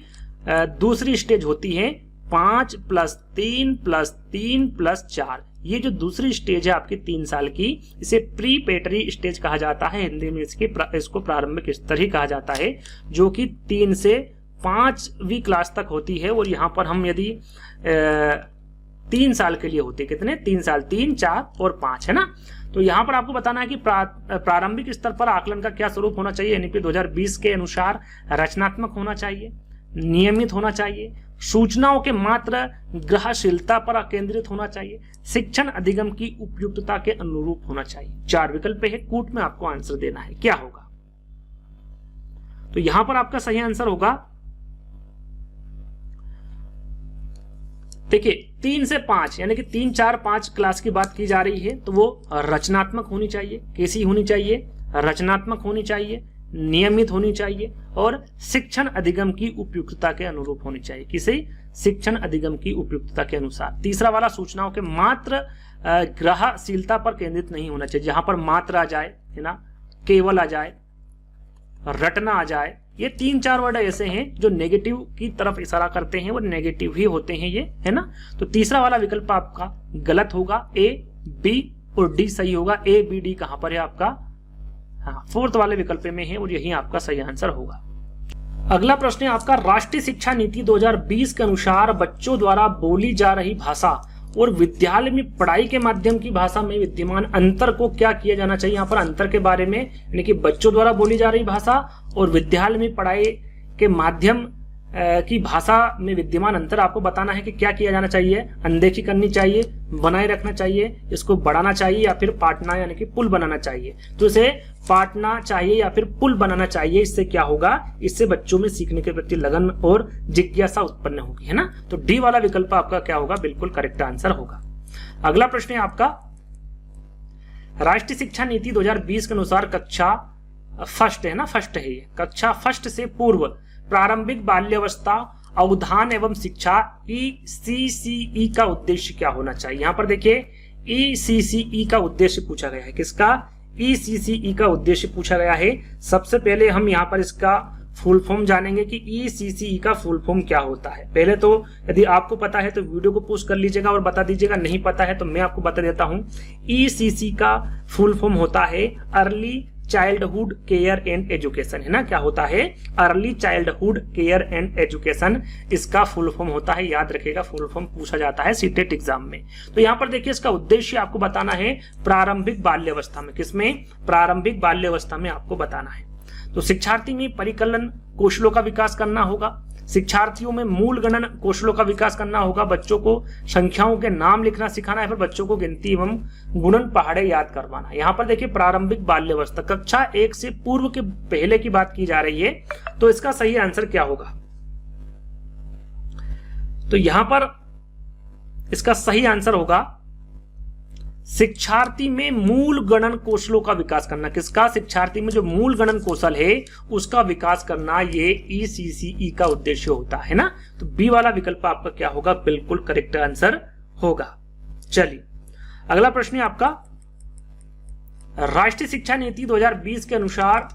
दूसरी स्टेज होती है 5 + 3 + 3 + 4। ये जो दूसरी स्टेज है आपकी 3 साल की, इसे प्रीपेटरी स्टेज कहा जाता है, हिंदी में इसको प्रारंभिक स्तर ही कहा जाता है, जो कि 3 से 5वीं क्लास तक होती है। और यहाँ पर हम यदि 3 साल के लिए होते, कितने, 3 साल, 3, 4 और 5 है ना। तो यहाँ पर आपको बताना है कि प्रारंभिक स्तर पर आकलन का क्या स्वरूप होना चाहिए। एनईपी 2020 के अनुसार रचनात्मक होना चाहिए, नियमित होना चाहिए, सूचनाओं के मात्र ग्रहणशीलता पर केंद्रित होना चाहिए, शिक्षण अधिगम की उपयुक्तता के अनुरूप होना चाहिए। 4 विकल्प है, कूट में आपको आंसर देना है, क्या होगा। तो यहां पर आपका सही आंसर होगा, देखिए 3 से 5 यानी कि 3, 4, 5 क्लास की बात की जा रही है, तो वो रचनात्मक होनी चाहिए। कैसी होनी चाहिए, रचनात्मक होनी चाहिए, नियमित होनी चाहिए और शिक्षण अधिगम की उपयुक्तता के अनुरूप होनी चाहिए। किसे, शिक्षण अधिगम की उपयुक्तता के अनुसार। तीसरा वाला सूचनाओं के मात्र ग्रहणशीलता पर केंद्रित नहीं होना चाहिए, जहां पर मात्र आ जाए, है ना, केवल आ जाए, रटना आ जाए। ये 3-4 वर्ड ऐसे हैं जो नेगेटिव की तरफ इशारा करते हैं, वो नेगेटिव ही होते हैं ये, है ना। तो तीसरा वाला विकल्प आपका गलत होगा, ए, बी और डी सही होगा। ए, बी, डी कहां पर है आपका, हाँ 4th वाले विकल्प में है और यही आपका सही आंसर होगा। अगला प्रश्न है आपका, राष्ट्रीय शिक्षा नीति 2020 के अनुसार बच्चों द्वारा बोली जा रही भाषा और विद्यालय में पढ़ाई के माध्यम की भाषा में विद्यमान अंतर को क्या किया जाना चाहिए। यहाँ पर अंतर के बारे में, यानी कि बच्चों द्वारा बोली जा रही भाषा और विद्यालय में पढ़ाई के माध्यम की भाषा में विद्यमान अंतर आपको बताना है कि क्या किया जाना चाहिए। अनदेखी करनी चाहिए, बनाए रखना चाहिए, इसको बढ़ाना चाहिए या फिर पाटना यानी कि पुल बनाना चाहिए। तो इसे पाटना चाहिए या फिर पुल बनाना चाहिए। इससे क्या होगा, इससे बच्चों में सीखने के प्रति लगन और जिज्ञासा उत्पन्न होगी, है ना। तो डी वाला विकल्प आपका क्या होगा, बिल्कुल करेक्ट आंसर होगा। अगला प्रश्न है आपका, राष्ट्रीय शिक्षा नीति 2020 के अनुसार कक्षा फर्स्ट है ना, फर्स्ट है ये, कक्षा फर्स्ट से पूर्व प्रारंभिक बाल्यावस्था अवधान एवं शिक्षा ECCE का उद्देश्य क्या होना चाहिए। यहां पर देखिए ECCE का उद्देश्य पूछा गया है, किसका, ECCE का उद्देश्य पूछा गया है। सबसे पहले हम यहाँ पर इसका फुल फॉर्म जानेंगे कि ECCE का फुल फॉर्म क्या होता है। पहले तो यदि आपको पता है तो वीडियो को पोस्ट कर लीजिएगा और बता दीजिएगा, नहीं पता है तो मैं आपको बता देता हूं। ECC का फुल फॉर्म होता है early childhood care and education, है ना। क्या होता है, early childhood care and education, इसका फुल फॉर्म होता है। याद रखिएगा, फुल फॉर्म पूछा जाता है सीटेट एग्जाम में। तो यहाँ पर देखिए इसका उद्देश्य आपको बताना है प्रारंभिक बाल्यावस्था में, किसमें, प्रारंभिक बाल्यावस्था में आपको बताना है। तो शिक्षार्थी में परिकलन कौशलों का विकास करना होगा, शिक्षार्थियों में मूल गणन कौशलों का विकास करना होगा, बच्चों को संख्याओं के नाम लिखना सिखाना है, फिर बच्चों को गिनती एवं गुणन पहाड़े याद करवाना। यहाँ पर देखिए प्रारंभिक बाल्यावस्था, कक्षा 1 से पूर्व के पहले की बात की जा रही है, तो इसका सही आंसर क्या होगा। तो यहां पर इसका सही आंसर होगा शिक्षार्थी में मूल गणन कौशलों का विकास करना। किसका, शिक्षार्थी में जो मूल गणन कौशल है उसका विकास करना, ये ECCE का उद्देश्य होता है ना। तो बी वाला विकल्प आपका क्या होगा, बिल्कुल करेक्ट आंसर होगा। चलिए अगला प्रश्न है आपका, राष्ट्रीय शिक्षा नीति 2020 के अनुसार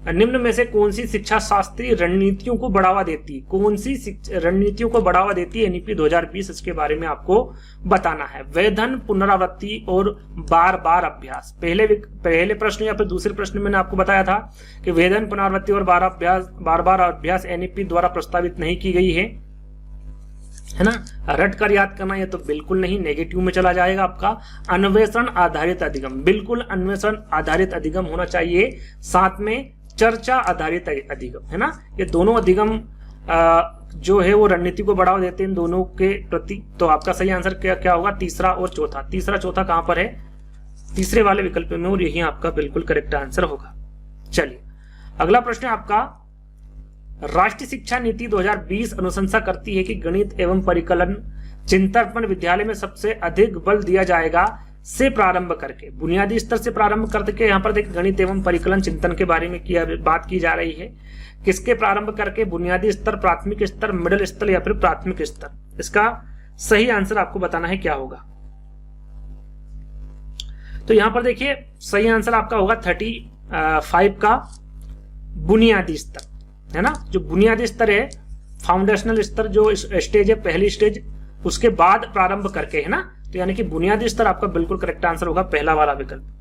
निम्न में से कौन सी शिक्षा शास्त्रीय रणनीतियों को बढ़ावा देती है, कौन सी रणनीतियों को बढ़ावा देती है एनईपी 2020, इसके बारे में आपको बताना है। वेधन, पुनरावृत्ति और बार बार अभ्यास। पहले प्रश्न या फिर दूसरे प्रश्न में मैंने आपको बताया था कि वेधन, पुनरावृत्ति और बार बार अभ्यास एनईपी द्वारा प्रस्तावित नहीं की गई है ना। रट कर याद करना ये तो बिल्कुल नहीं, नेगेटिव में चला जाएगा आपका। अन्वेषण आधारित अधिगम, बिल्कुल अन्वेषण आधारित अधिगम होना चाहिए। साथ में चर्चा आधारित अधिगम, है ना। ये दोनों अधिगम जो है वो रणनीति को बढ़ावा देते हैं दोनों के प्रति। तो आपका सही आंसर क्या होगा, तीसरा और चौथा। तीसरा चौथा कहां पर है, तीसरे वाले विकल्प में, और यही आपका बिल्कुल करेक्ट आंसर होगा। चलिए अगला प्रश्न है आपका, राष्ट्रीय शिक्षा नीति 2020 अनुशंसा करती है कि गणित एवं परिकलन चिंतन पर विद्यालय में सबसे अधिक बल दिया जाएगा से प्रारंभ करके, बुनियादी स्तर से प्रारंभ करके यहाँ पर देखिए गणित एवं परिकलन चिंतन के बारे में बात की जा रही है। किसके प्रारंभ करके? बुनियादी स्तर, प्राथमिक स्तर, मिडिल स्तर या फिर प्राथमिक स्तर। इसका सही आंसर आपको बताना है क्या होगा। तो यहां पर देखिए सही आंसर आपका होगा 35 का बुनियादी स्तर, है ना। जो बुनियादी स्तर है, फाउंडेशनल स्तर जो स्टेज है, पहली स्टेज, उसके बाद प्रारंभ करके, है ना। तो यानी कि बुनियादी स्तर आपका बिल्कुल करेक्ट आंसर होगा, पहला वाला विकल्प।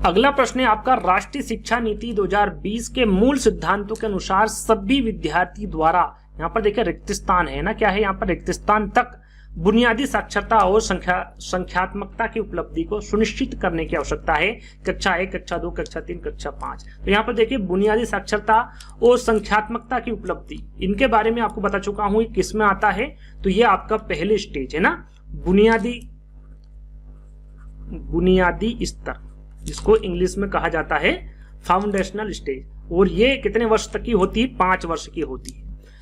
अगला प्रश्न है आपका, राष्ट्रीय शिक्षा नीति 2020 के मूल सिद्धांतों के अनुसार सभी विद्यार्थी द्वारा, यहाँ पर देखिए रिक्त स्थान है ना, क्या है यहाँ पर रिक्त स्थान तक बुनियादी साक्षरता और संख्यात्मकता की उपलब्धि को सुनिश्चित करने की आवश्यकता है। कक्षा 1, कक्षा 2, कक्षा 3, कक्षा 5। तो यहाँ पर देखिए बुनियादी साक्षरता और संख्यात्मकता की उपलब्धि, इनके बारे में आपको बता चुका हूं किस में आता है। तो ये आपका पहली स्टेज है ना, बुनियादी स्तर, जिसको इंग्लिश में कहा जाता है फाउंडेशनल स्टेज। और ये कितने वर्ष तक की होती है? 5 वर्ष की होती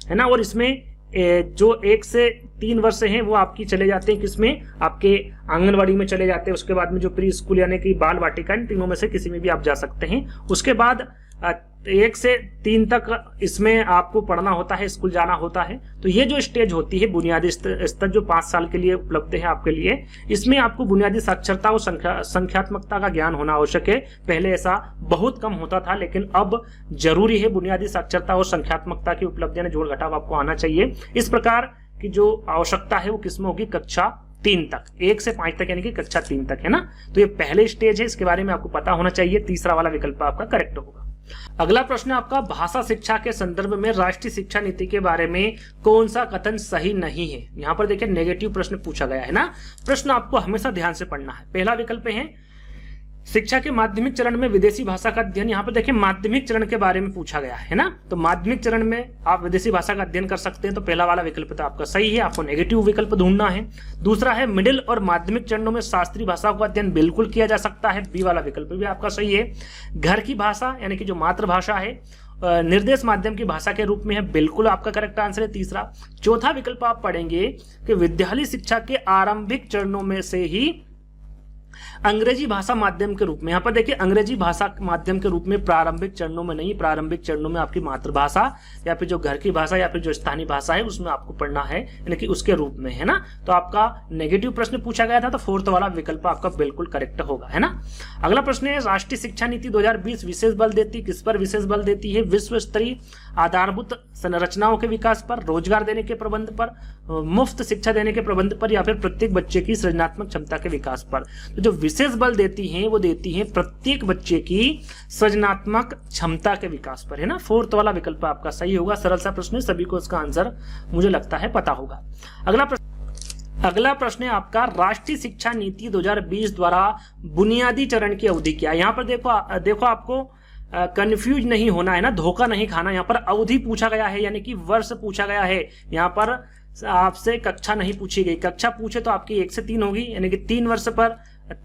है ना। और इसमें जो 1 से 3 वर्ष हैं वो आपकी चले जाते हैं किसमें? आपके आंगनवाड़ी में चले जाते हैं। उसके बाद में जो प्री स्कूल यानी कि बाल वाटिका, इन तीनों में से किसी में भी आप जा सकते हैं। उसके बाद 1 से 3 तक इसमें आपको पढ़ना होता है, स्कूल जाना होता है। तो ये जो स्टेज होती है बुनियादी स्तर, जो 5 साल के लिए उपलब्ध है आपके लिए, इसमें आपको बुनियादी साक्षरता और संख्यात्मकता का ज्ञान होना आवश्यक है। पहले ऐसा बहुत कम होता था, लेकिन अब जरूरी है बुनियादी साक्षरता और संख्यात्मकता की उपलब्धियां जोड़ घटाव आपको आना चाहिए। इस प्रकार की जो आवश्यकता है वो किसमें होगी? कक्षा 3 तक, 1 से 5 तक यानी कि कक्षा 3 तक, है ना। तो ये पहले स्टेज है, इसके बारे में आपको पता होना चाहिए। तीसरा वाला विकल्प आपका करेक्ट होगा। अगला प्रश्न आपका, भाषा शिक्षा के संदर्भ में राष्ट्रीय शिक्षा नीति के बारे में कौन सा कथन सही नहीं है? यहां पर देखिए नेगेटिव प्रश्न पूछा गया है ना। प्रश्न आपको हमेशा ध्यान से पढ़ना है। पहला विकल्प है शिक्षा के माध्यमिक चरण में विदेशी भाषा का अध्ययन। यहाँ पर देखिए माध्यमिक चरण के बारे में पूछा गया है ना। तो माध्यमिक चरण में आप विदेशी भाषा का अध्ययन कर सकते हैं। तो पहला वाला विकल्प तो आपका सही है, आपको नेगेटिव विकल्प ढूंढना है। दूसरा है मिडिल और माध्यमिक चरणों में शास्त्रीय भाषा का अध्ययन बिल्कुल किया जा सकता है, बी वाला विकल्प भी आपका सही है। घर की भाषा यानी कि जो मातृभाषा है निर्देश माध्यम की भाषा के रूप में है, बिल्कुल आपका करेक्ट आंसर है तीसरा। चौथा विकल्प आप पढ़ेंगे कि विद्यालय शिक्षा के आरंभिक चरणों में से ही अंग्रेजी भाषा माध्यम के रूप में, यहाँ पर देखिए अंग्रेजी भाषा माध्यम के रूप में प्रारंभिक चरणों में नहीं, प्रारंभिक चरणों में आपकी मातृभाषा या फिर जो घर की भाषा या फिर जो स्थानीय भाषा है उसमें आपको पढ़ना है, यानी कि उसके रूप में, है ना। तो आपका नेगेटिव प्रश्न पूछा गया था, तो फोर्थ वाला विकल्प आपका बिल्कुल करेक्ट होगा, है ना। अगला प्रश्न है, राष्ट्रीय शिक्षा नीति 2020 विशेष बल देती, किस पर विशेष बल देती है? विश्व स्तरीय आधारभूत संरचनाओं के विकास पर, रोजगार देने के प्रबंध पर, मुफ्त शिक्षा देने के प्रबंध पर, या फिर प्रत्येक बच्चे की सृजनात्मक क्षमता के विकास पर। तो जो विशेष बल देती हैं वो देती हैं प्रत्येक बच्चे की सृजनात्मक क्षमता के विकास पर, है ना। फोर्थ वाला विकल्प आपका सही होगा। सरल सा प्रश्न है, सभी को इसका आंसर मुझे लगता है पता होगा। अगला प्रश्न है आपका, राष्ट्रीय शिक्षा नीति 2020 द्वारा बुनियादी चरण की अवधि क्या है? यहाँ पर देखो आपको कंफ्यूज नहीं होना है ना, धोखा नहीं खाना। यहाँ पर अवधि पूछा गया है, यानी कि वर्ष पूछा गया है। यहाँ पर आपसे कक्षा नहीं पूछी गई। कक्षा पूछे तो आपकी 1 से 3 होगी, यानी कि 3 वर्ष पर,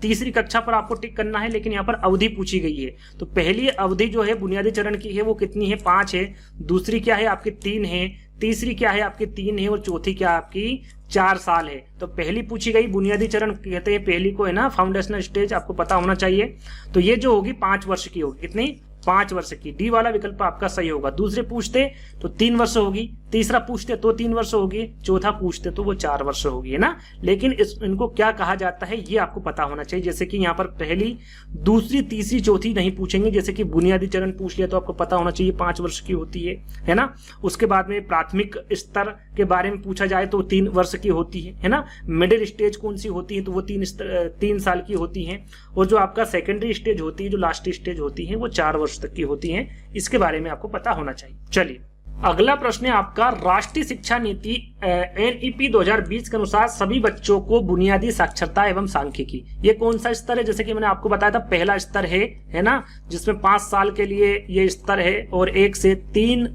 तीसरी कक्षा पर आपको टिक करना है, लेकिन यहाँ पर अवधि पूछी गई है। तो पहली अवधि जो है बुनियादी चरण की है वो कितनी है? 5 है। दूसरी क्या है आपकी? 3 है। तीसरी क्या है आपकी? 3 है। और चौथी क्या आपकी? 4 साल है। तो पहली पूछी गई बुनियादी चरण कहते हैं पहली को, है ना, फाउंडेशनल स्टेज, आपको पता होना चाहिए। तो ये जो होगी 5 वर्ष की होगी। कितनी? 5 वर्ष की। डी वाला विकल्प आपका सही होगा। दूसरे पूछते तो 3 वर्ष होगी, तीसरा पूछते तो 3 वर्ष होगी, चौथा पूछते तो वो 4 वर्ष होगी, है ना। लेकिन इनको क्या कहा जाता है ये आपको पता होना चाहिए। जैसे कि यहाँ पर पहली, दूसरी, तीसरी, चौथी नहीं पूछेंगे। जैसे कि बुनियादी चरण पूछ लिया तो आपको पता होना चाहिए 5 वर्ष की होती है ना। उसके बाद में प्राथमिक स्तर के बारे में पूछा जाए तो 3 वर्ष की होती है ना। मिडिल स्टेज कौन सी होती है? तो वो 3 साल की होती है। और जो आपका सेकेंडरी स्टेज होती है, जो लास्ट स्टेज होती है, वो 4 वर्ष तक की होती है। इसके बारे में आपको पता होना चाहिए। चलिए अगला प्रश्न है आपका, राष्ट्रीय शिक्षा नीति NEP 2020 के अनुसार सभी बच्चों को बुनियादी साक्षरता एवं सांख्यिकी, ये कौन सा स्तर है? जैसे कि मैंने आपको बताया था पहला स्तर है ना, जिसमें 5 साल के लिए ये स्तर है, और 1 से 3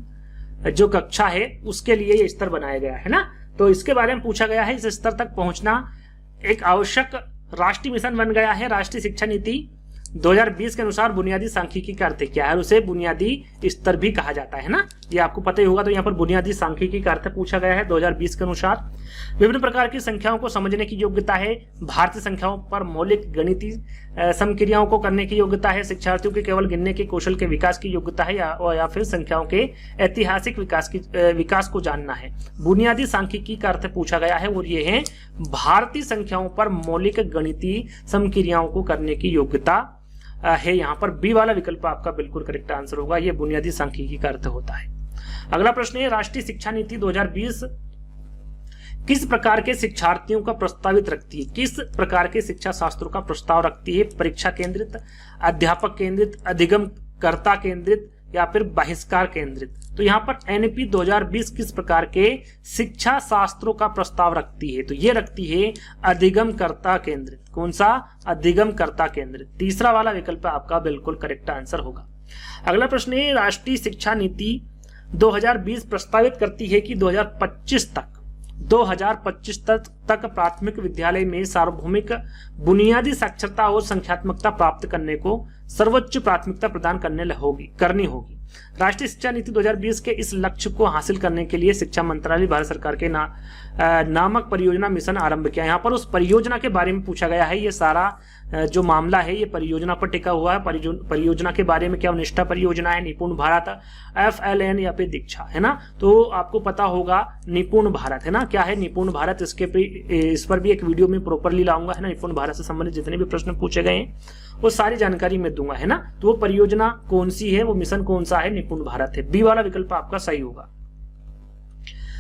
जो कक्षा है उसके लिए ये स्तर बनाया गया है ना। तो इसके बारे में पूछा गया है। इस स्तर तक पहुंचना एक आवश्यक राष्ट्रीय मिशन बन गया है राष्ट्रीय शिक्षा नीति 2020 के अनुसार बुनियादी सांख्यिकी का अर्थ क्या है, उसे बुनियादी स्तर भी कहा जाता है ना, ये आपको पता ही होगा। तो यहाँ पर बुनियादी सांख्यिकी का अर्थ पूछा गया है 2020 के अनुसार। विभिन्न प्रकार की संख्याओं को समझने की योग्यता है, भारतीय संख्याओं पर मौलिक गणितीय समक्रियाओं को करने की योग्यता है, शिक्षार्थियों के केवल गिनने के कौशल के विकास की योग्यता है, या फिर संख्याओं के ऐतिहासिक विकास को जानना है। बुनियादी सांख्यिकी का अर्थ पूछा गया है और ये है भारतीय संख्याओं पर मौलिक गणितीय समक्रियाओं को करने की योग्यता है। यहाँ पर बी वाला विकल्प आपका बिल्कुल करेक्ट आंसर होगा, ये बुनियादी सांख्यिकी का अर्थ होता है। अगला प्रश्न है, राष्ट्रीय शिक्षा नीति 2020 किस प्रकार के शिक्षार्थियों का प्रस्तावित रखती है, किस प्रकार के शिक्षा शास्त्रों का प्रस्ताव रखती है? परीक्षा केंद्रित, अध्यापक केंद्रित, अधिगमकर्ता केंद्रित या फिर बहिष्कार केंद्रित? तो यहाँ पर एनपी 2020 किस प्रकार के शिक्षा शास्त्रों का प्रस्ताव रखती है? तो ये रखती है अधिगमकर्ता केंद्रित। कौन सा? अधिगमकर्ता केंद्रित। तीसरा वाला विकल्प आपका बिल्कुल करेक्ट आंसर होगा। अगला प्रश्न है, राष्ट्रीय शिक्षा नीति 2020 प्रस्तावित करती है कि 2025 तक प्राथमिक विद्यालय में सार्वभौमिक बुनियादी साक्षरता और संख्यात्मकता प्राप्त करने को सर्वोच्च प्राथमिकता प्रदान करनी होगी। राष्ट्रीय शिक्षा नीति 2020 के इस लक्ष्य को हासिल करने के लिए शिक्षा मंत्रालय भारत सरकार के नामक परियोजना मिशन आरंभ किया। यहाँ पर उस परियोजना के बारे में पूछा गया है। ये सारा जो मामला है ये परियोजना पर टिका हुआ है। परियोजना के बारे में क्या? निष्ठा परियोजना है, निपुण भारत, FLN या फिर दीक्षा, है ना। तो आपको पता होगा निपुण भारत, है ना। क्या है निपुण भारत? इस पर भी एक वीडियो में प्रॉपरली लाऊंगा, है ना। निपुण भारत से संबंधित जितने भी प्रश्न पूछे गए हैं वो सारी जानकारी मैं दूंगा, है ना। तो वो परियोजना कौन सी है, वो मिशन कौन सा है? निपुण भारत है। बी वाला विकल्प आपका सही होगा।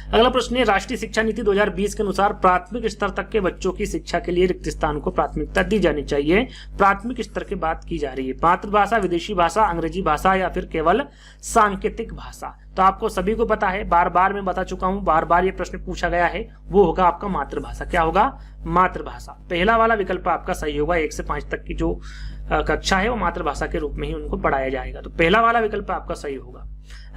अगला प्रश्न है, राष्ट्रीय शिक्षा नीति 2020 के अनुसार प्राथमिक स्तर तक के बच्चों की शिक्षा के लिए रिक्त स्थान को प्राथमिकता दी जानी चाहिए। प्राथमिक स्तर की बात की जा रही है। मातृभाषा, विदेशी भाषा, अंग्रेजी भाषा या फिर केवल सांकेतिक भाषा? तो आपको सभी को पता है, बार बार मैं बता चुका हूं, बार बार ये प्रश्न पूछा गया है, वो होगा आपका मातृभाषा। क्या होगा? मातृभाषा। पहला वाला विकल्प आपका सही होगा। 1 से 5 तक की जो कक्षा है वो मातृभाषा के रूप में ही उनको पढ़ाया जाएगा। तो पहला वाला विकल्प आपका सही होगा।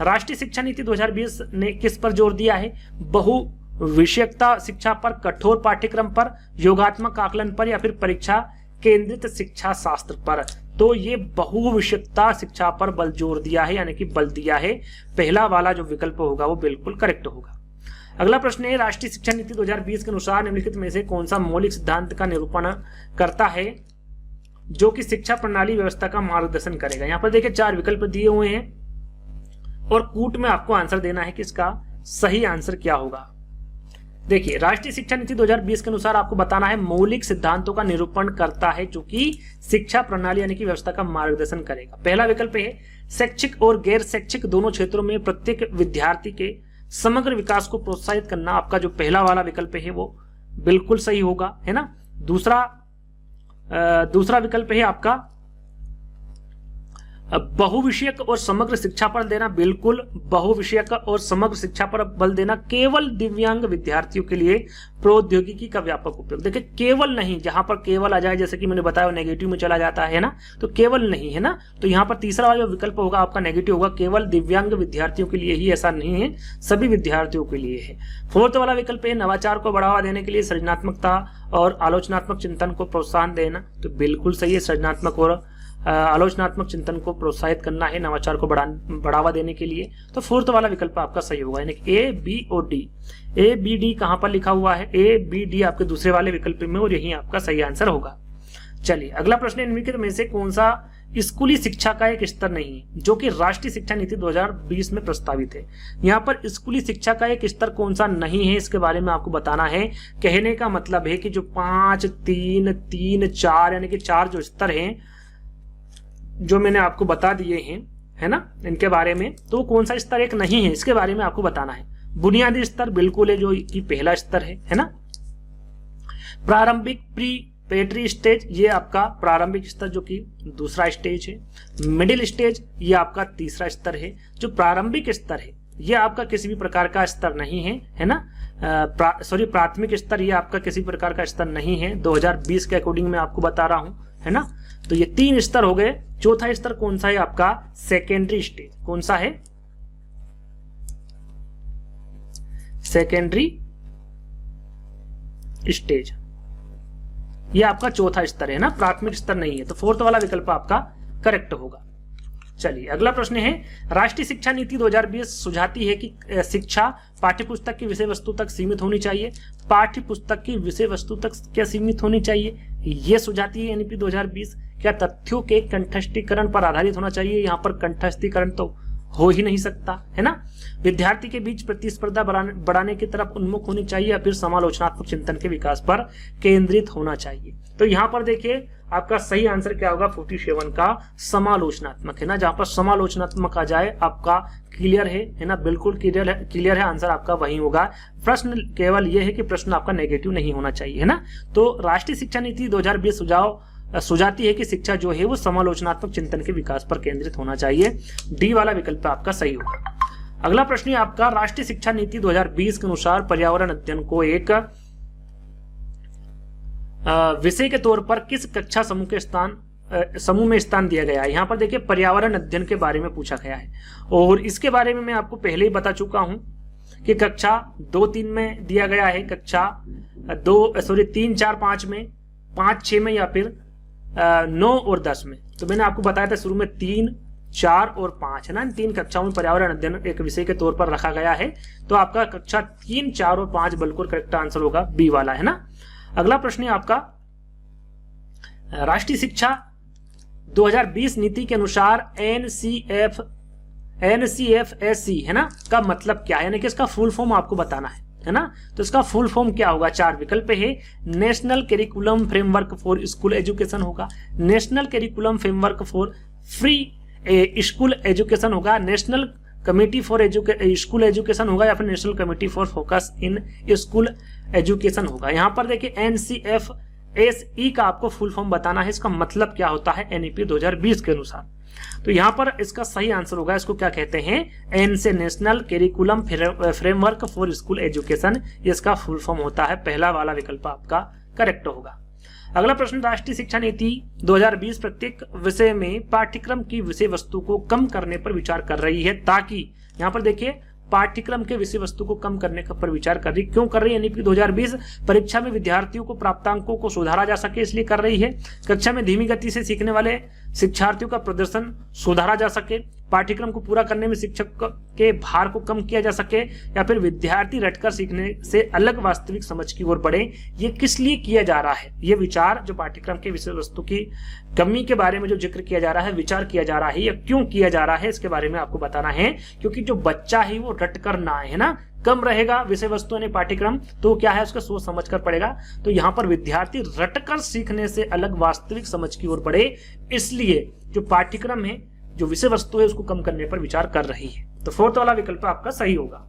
राष्ट्रीय शिक्षा नीति 2020 ने किस पर जोर दिया है? बहु विषयकता शिक्षा पर, कठोर पाठ्यक्रम पर, योगात्मक आकलन पर या फिर परीक्षा केंद्रित शिक्षा शास्त्र पर? तो ये बहु विषयकता शिक्षा पर बल जोर दिया है, यानी कि बल दिया है। पहला वाला जो विकल्प होगा वो बिल्कुल करेक्ट होगा। अगला प्रश्न है, राष्ट्रीय शिक्षा नीति 2020 के अनुसार निम्नलिखित में से कौन सा मौलिक सिद्धांत का निरूपण करता है जो कि शिक्षा प्रणाली व्यवस्था का मार्गदर्शन करेगा? यहाँ पर देखिए 4 विकल्प दिए हुए हैं और कूट में आपको आंसर देना है कि इसका सही आंसर क्या होगा। देखिए, राष्ट्रीय शिक्षा नीति 2020 के अनुसार आपको बताना है मौलिक सिद्धांतों का निरूपण करता है जो कि शिक्षा प्रणाली यानी कि व्यवस्था का मार्गदर्शन करेगा। पहला विकल्प है शैक्षिक और गैर शैक्षिक दोनों क्षेत्रों में प्रत्येक विद्यार्थी के समग्र विकास को प्रोत्साहित करना। आपका जो पहला वाला विकल्प है वो बिल्कुल सही होगा, है ना। दूसरा विकल्प है आपका बहुविषयक और समग्र शिक्षा पर देना। बिल्कुल बहुविषयक और समग्र शिक्षा पर बल देना। केवल दिव्यांग विद्यार्थियों के लिए प्रौद्योगिकी का व्यापक उपयोग। देखिए केवल नहीं, जहां पर केवल आ जाए जैसे कि मैंने बताया नेगेटिव में चला जाता है ना, तो केवल नहीं, है ना। तो यहाँ पर तीसरा वाला विकल्प होगा आपका नेगेटिव होगा, केवल दिव्यांग विद्यार्थियों के लिए ही, ऐसा नहीं है, सभी विद्यार्थियों के लिए है। फोर्थ वाला विकल्प है नवाचार को बढ़ावा देने के लिए सृजनात्मकता और आलोचनात्मक चिंतन को प्रोत्साहन देना। तो बिल्कुल सही है, सृजनात्मक और आलोचनात्मक चिंतन को प्रोत्साहित करना है नवाचार को बढ़ावा देने के लिए। तो फोर्थ वाला विकल्प आपका सही होगा, यानी कि A, B और D। A, B, D कहां पर लिखा हुआ है? A, B, D आपके दूसरे वाले विकल्प में, और यही आपका सही आंसर होगा। चलिए अगला प्रश्न, निम्नलिखित में से कौन सा स्कूली शिक्षा का एक स्तर नहीं है जो कि राष्ट्रीय शिक्षा नीति 2020 में प्रस्तावित है? यहाँ पर स्कूली शिक्षा का एक स्तर कौन सा नहीं है, इसके बारे में आपको बताना है। कहने का मतलब है कि जो 5, 3, 3, 4 यानी कि 4 जो स्तर हैं जो मैंने आपको बता दिए हैं, है ना, इनके बारे में, तो कौन सा स्तर एक नहीं है, इसके बारे में आपको बताना है। बुनियादी स्तर बिल्कुल है, जो कि पहला स्तर है ना। प्रारंभिक प्रीपेटरी स्टेज, ये आपका प्रारंभिक स्तर जो कि दूसरा स्टेज है। मिडिल स्टेज ये आपका तीसरा स्तर है। जो प्रारंभिक स्तर है ये आपका किसी भी प्रकार का स्तर नहीं है ना। प्राथमिक स्तर ये आपका किसी प्रकार का स्तर नहीं है, 2020 के अकॉर्डिंग मैं आपको बता रहा हूं, है ना। तो ये 3 स्तर हो गए। चौथा स्तर कौन सा है आपका? Secondary stage. कौन सा है? Secondary stage. ये आपका चौथा स्तर है ना, प्राथमिक स्तर नहीं है, तो फोर्थ वाला विकल्प आपका करेक्ट होगा। चलिए अगला प्रश्न है, राष्ट्रीय शिक्षा नीति 2020 सुझाती है कि शिक्षा पाठ्यपुस्तक की विषय वस्तु तक सीमित होनी चाहिए। पाठ्यपुस्तक की विषय वस्तु तक क्या सीमित होनी चाहिए, ये सुझाती है एनईपी 2020। क्या तथ्यों के कंठस्थीकरण पर आधारित होना चाहिए, यहाँ पर कंठस्थीकरण तो हो ही नहीं सकता है ना। विद्यार्थी के बीच प्रतिस्पर्धा बढ़ाने की तरफ उन्मुख होनी चाहिए या फिर समालोचनात्मक चिंतन के विकास पर केंद्रित होना चाहिए। तो यहाँ पर देखिए आपका सही आंसर क्या होगा, 47 का समालोचनात्मक है ना। जहां पर समालोचनात्मक आ जाए आपका क्लियर है ना, बिल्कुल क्लियर है आंसर आपका वही होगा। प्रश्न केवल यह है कि प्रश्न आपका नेगेटिव नहीं होना चाहिए, है ना। तो राष्ट्रीय शिक्षा नीति 2020 सुझाती है कि शिक्षा जो है वो समालोचनात्मक चिंतन के विकास पर केंद्रित होना चाहिए। डी वाला विकल्प आपका सही होगा। अगला प्रश्न है आपका, राष्ट्रीय शिक्षा नीति 2020 के अनुसार पर्यावरण अध्ययन को एक विषय के तौर पर किस कक्षा समूह में स्थान दिया गया है। यहाँ पर देखिए पर्यावरण अध्ययन के बारे में पूछा गया है और इसके बारे में मैं आपको पहले ही बता चुका हूं कि कक्षा 2-3 में दिया गया है, कक्षा 3, 4, 5 में, 5, 6 में या फिर 9 और 10 में। तो मैंने आपको बताया था शुरू में 3, 4 और 5 है ना, इन 3 कक्षाओं में पर्यावरण अध्ययन एक विषय के तौर पर रखा गया है। तो आपका कक्षा 3, 4 और 5 बिल्कुल करेक्ट आंसर होगा, बी वाला है ना। अगला प्रश्न है आपका, राष्ट्रीय शिक्षा 2020 नीति के अनुसार NCFSC है ना का मतलब क्या है, यानी कि इसका फुल फॉर्म आपको बताना है ना। तो इसका फुल फॉर्म क्या होगा, 4 विकल्प है। National curriculum framework for school education होगा, national curriculum framework for free school education होगा, national committee for school education होगा या फिर national committee for focus in school education होगा। यहाँ पर देखिए NCFSE का आपको फुल फॉर्म बताना है, इसका मतलब क्या होता है एनईपी 2020 के अनुसार। तो यहाँ पर इसका सही आंसर होगा, इसको क्या कहते हैं, एन से national curriculum framework for school education, इसका फुल फॉर्म होता है। पहला वाला विकल्प आपका करेक्ट होगा। अगला प्रश्न, राष्ट्रीय शिक्षा नीति 2020 प्रत्येक विषय में पाठ्यक्रम की विषय वस्तु को कम करने पर विचार कर रही है, ताकि यहाँ पर देखिए पाठ्यक्रम के विषय वस्तु को कम करने पर विचार कर रही, क्यों कर रही है एनईपी 2020, परीक्षा में विद्यार्थियों को प्राप्तांकों को सुधारा जा सके इसलिए कर रही है, कक्षा में धीमी गति से सीखने वाले शिक्षार्थियों का प्रदर्शन सुधारा जा सके, पाठ्यक्रम को पूरा करने में शिक्षक के भार को कम किया जा सके, या फिर विद्यार्थी रटकर सीखने से अलग वास्तविक समझ की ओर बढ़े। ये किस लिए किया जा रहा है, ये विचार जो पाठ्यक्रम के विषय वस्तु की कमी के बारे में जो जिक्र किया जा रहा है, विचार किया जा रहा है, या क्यों किया जा रहा है, इसके बारे में आपको बताना है। क्योंकि जो बच्चा है वो रटकर ना है ना, कम रहेगा विषय वस्तु यानी पाठ्यक्रम, तो क्या है उसका सोच समझ कर पड़ेगा। तो यहाँ पर विद्यार्थी रटकर सीखने से अलग वास्तविक समझ की ओर बढ़े, इसलिए जो पाठ्यक्रम है जो विषय वस्तु है उसको कम करने पर विचार कर रही है। तो फोर्थ वाला विकल्प आपका सही होगा।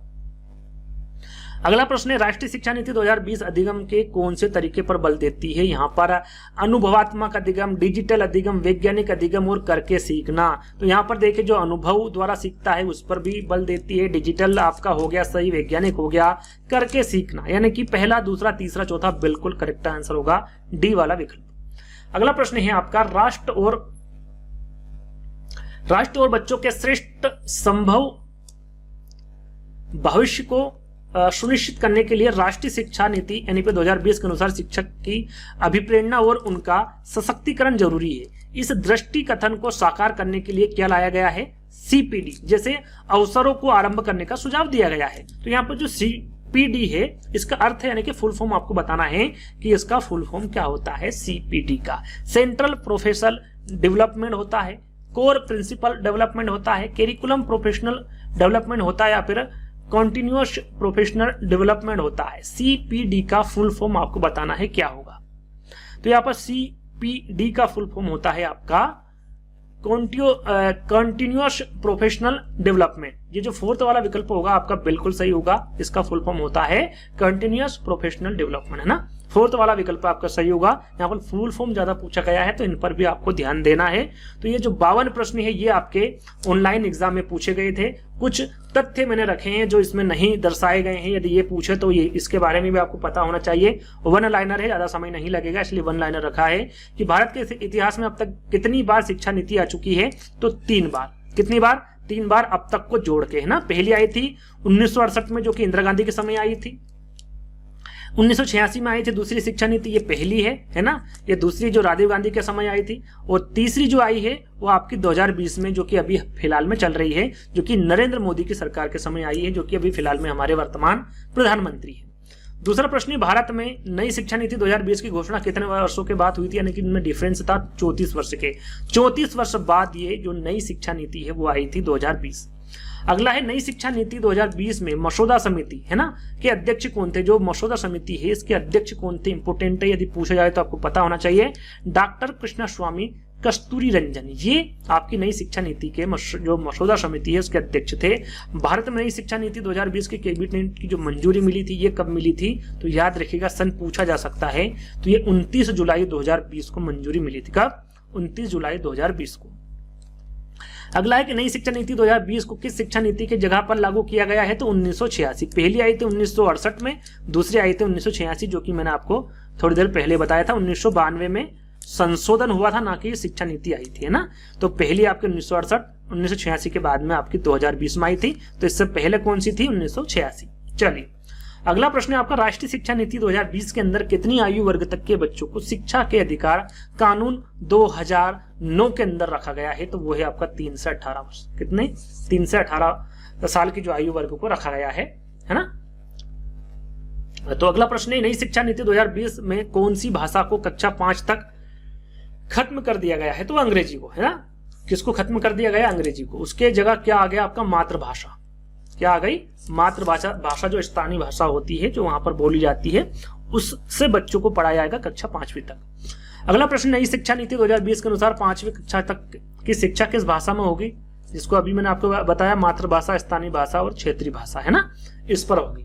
अगला प्रश्न है, राष्ट्रीय शिक्षा नीति 2020 अधिगम के कौन से तरीके पर बल देती है। यहाँ पर अनुभवात्मक अधिगम, डिजिटल अधिगम, वैज्ञानिक अधिगम और करके सीखना। तो यहाँ पर देखिए जो अनुभव द्वारा सीखता है उस पर भी बल देती है, डिजिटल आपका हो गया सही, वैज्ञानिक हो गया, करके सीखना, यानी कि पहला, दूसरा, तीसरा, चौथा बिल्कुल करेक्ट आंसर होगा, डी वाला विकल्प। अगला प्रश्न है आपका, राष्ट्र और बच्चों के श्रेष्ठ संभव भविष्य को सुनिश्चित करने के लिए राष्ट्रीय शिक्षा नीति एनईपी 2020 के अनुसार शिक्षक की अभिप्रेरणा और उनका सशक्तिकरण जरूरी है। इस दृष्टि कथन को साकार करने के लिए क्या लाया गया है, CPD जैसे अवसरों को आरंभ करने का सुझाव दिया गया है। तो यहाँ पर जो CPD है इसका अर्थ है, यानी कि फुल फॉर्म आपको बताना है कि इसका फुल फॉर्म क्या होता है। CPD का सेंट्रल प्रोफेशनल डेवलपमेंट होता है, कोर प्रिंसिपल डेवलपमेंट होता है, करिकुलम प्रोफेशनल डेवलपमेंट होता है, या फिर कॉन्टिन्यूअस प्रोफेशनल डेवलपमेंट होता है। CPD का फुल फॉर्म आपको बताना है क्या होगा। तो यहाँ पर CPD का फुल फॉर्म होता है आपका कॉन्टिन्यूअस प्रोफेशनल डेवलपमेंट। ये जो फोर्थ वाला विकल्प होगा आपका बिल्कुल सही होगा, इसका फुल फॉर्म होता है कंटिन्यूअस प्रोफेशनल डेवलपमेंट, है ना। फोर्थ वाला विकल्प आपका सही होगा। यहाँ पर फुल फॉर्म ज्यादा पूछा गया है तो इन पर भी आपको ध्यान देना है। तो ये जो 52 प्रश्न है ये आपके ऑनलाइन एग्जाम में पूछे गए थे। कुछ तथ्य मैंने रखे हैं जो इसमें नहीं दर्शाए गए हैं, यदि ये पूछे तो ये इसके बारे में भी आपको पता होना चाहिए। 1 लाइनर है, ज्यादा समय नहीं लगेगा इसलिए 1 लाइनर रखा है कि भारत के इतिहास में अब तक कितनी बार शिक्षा नीति आ चुकी है, तो 3 बार। कितनी बार, 3 बार अब तक को जोड़ के, है ना। पहली आई थी 1968 में जो कि इंदिरा गांधी के समय आई थी, 1986 में आई थी दूसरी शिक्षा नीति, ये पहली है ना। ये दूसरी जो राजीव गांधी के समय आई थी, और तीसरी जो आई है वो आपकी 2020 में, जो कि अभी फिलहाल में चल रही है, जो कि नरेंद्र मोदी की सरकार के समय आई है, जो कि अभी फिलहाल में हमारे वर्तमान प्रधानमंत्री है। दूसरा प्रश्न है, भारत में नई शिक्षा नीति 2020 की घोषणा कितने वर्षों के बाद हुई थी, यानी कि इनमें डिफरेंस था 34 वर्ष के। 34 वर्ष बाद ये जो नई शिक्षा नीति है वो आई थी 2020। अगला है, नई शिक्षा नीति 2020 में मसौदा समिति है ना के अध्यक्ष कौन थे। जो मसौदा समिति है इसके अध्यक्ष कौन थे, इंपोर्टेंट है, यदि पूछा जाए तो आपको पता होना चाहिए। डॉक्टर कृष्णस्वामी कस्तूरी रंजन, ये आपकी नई शिक्षा नीति के जो मसौदा समिति है उसके अध्यक्ष थे। भारत में नई शिक्षा नीति 2020 के कैबिनेट की जो मंजूरी मिली थी, ये कब मिली थी, तो याद रखिएगा, सन पूछा जा सकता है, तो ये 29 जुलाई 2020 को मंजूरी मिली थी। कब? 29 जुलाई 2020 को। अगला है कि नई शिक्षा नीति 2020 को किस शिक्षा नीति के जगह पर लागू किया गया है, तो 1986। पहली आई थी 1968 में, दूसरी आई थी 1986, जो कि मैंने आपको थोड़ी देर पहले बताया था। 1992 में संशोधन हुआ था, ना कि शिक्षा नीति आई थी, है ना। तो पहली आपकी 1968, 1986 के बाद में आपकी 2020 में आई थी। तो इससे पहले कौन सी थी? 1986। चलिए अगला प्रश्न है आपका, राष्ट्रीय शिक्षा नीति 2020 के अंदर कितनी आयु वर्ग तक के बच्चों को शिक्षा के अधिकार कानून 2009 के अंदर रखा गया है, तो वो है आपका 3 से 18 वर्ष। कितने? 3 से 18 साल की जो आयु वर्ग को रखा गया है ना। तो अगला प्रश्न है, नई शिक्षा नीति 2020 में कौन सी भाषा को कक्षा 5 तक खत्म कर दिया गया है, तो अंग्रेजी को, है ना। किसको खत्म कर दिया गया? अंग्रेजी को। उसके जगह क्या आ गया आपका? मातृभाषा। क्या आ गई? मातृभाषा। भाषा जो स्थानीय भाषा होती है, जो वहां पर बोली जाती है, उससे बच्चों को पढ़ाया जाएगा कक्षा 5वीं तक। अगला प्रश्न, नई शिक्षा नीति 2020 के अनुसार 5वीं कक्षा तक की शिक्षा किस भाषा में होगी, जिसको अभी मैंने आपको बताया, मातृभाषा, स्थानीय भाषा और क्षेत्रीय भाषा, है ना, इस पर होगी।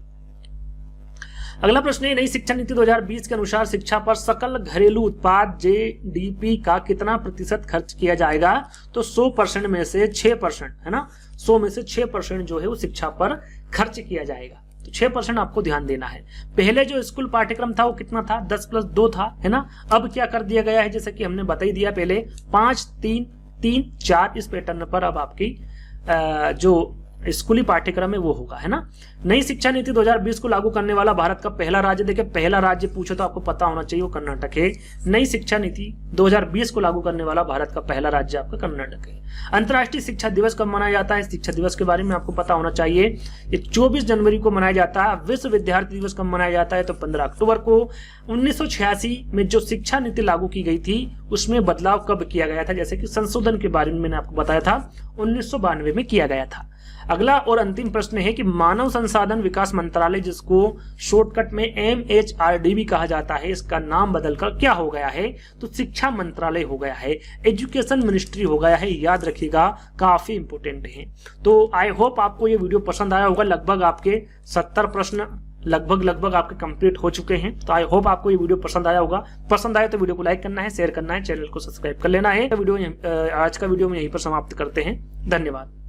अगला प्रश्न है, नई शिक्षा नीति 2020 के अनुसार शिक्षा पर सकल घरेलू उत्पाद जीडीपी का कितना प्रतिशत खर्च किया जाएगा, तो 100% में से 6%, है ना, 100 में से 6% जो है वो शिक्षा पर खर्च किया जाएगा। तो 6% आपको ध्यान देना है। पहले जो स्कूल पाठ्यक्रम था वो कितना था? 10+2 था, है ना। अब क्या कर दिया गया है, जैसे कि हमने बता ही दिया पहले, 5-3-3-4 इस पैटर्न पर अब आपकी जो स्कूली पाठ्यक्रम है वो होगा, है ना। नई शिक्षा नीति 2020 को लागू करने वाला भारत का पहला राज्य, देखिए पहला राज्य पूछो तो आपको पता होना चाहिए, वो कर्नाटक है। नई शिक्षा नीति 2020 को लागू करने वाला भारत का पहला राज्य आपका कर्नाटक है। अंतर्राष्ट्रीय शिक्षा दिवस कब मनाया जाता है? शिक्षा दिवस के बारे में आपको पता होना चाहिए, ये 24 जनवरी को मनाया जाता है। विश्व विद्यार्थी दिवस कब मनाया जाता है? तो 15 अक्टूबर को। 1986 में जो शिक्षा नीति लागू की गई थी उसमें बदलाव कब किया गया था, जैसे कि संशोधन के बारे में मैंने आपको बताया था, 1992 में किया गया था। अगला और अंतिम प्रश्न है कि मानव संसाधन विकास मंत्रालय, जिसको शॉर्टकट में MHRD भी कहा जाता है, इसका नाम बदलकर क्या हो गया है? तो शिक्षा मंत्रालय हो गया है, एजुकेशन मिनिस्ट्री हो गया है। याद रखिएगा, काफी इंपोर्टेंट है। तो आई होप आपको ये वीडियो पसंद आया होगा। लगभग आपके 70 प्रश्न लगभग आपके कंप्लीट हो चुके हैं। तो आई होप आपको ये वीडियो पसंद आया होगा। पसंद आए तो वीडियो को लाइक करना है, शेयर करना है, चैनल को सब्सक्राइब कर लेना है। आज का वीडियो में यहीं पर समाप्त करते हैं। धन्यवाद।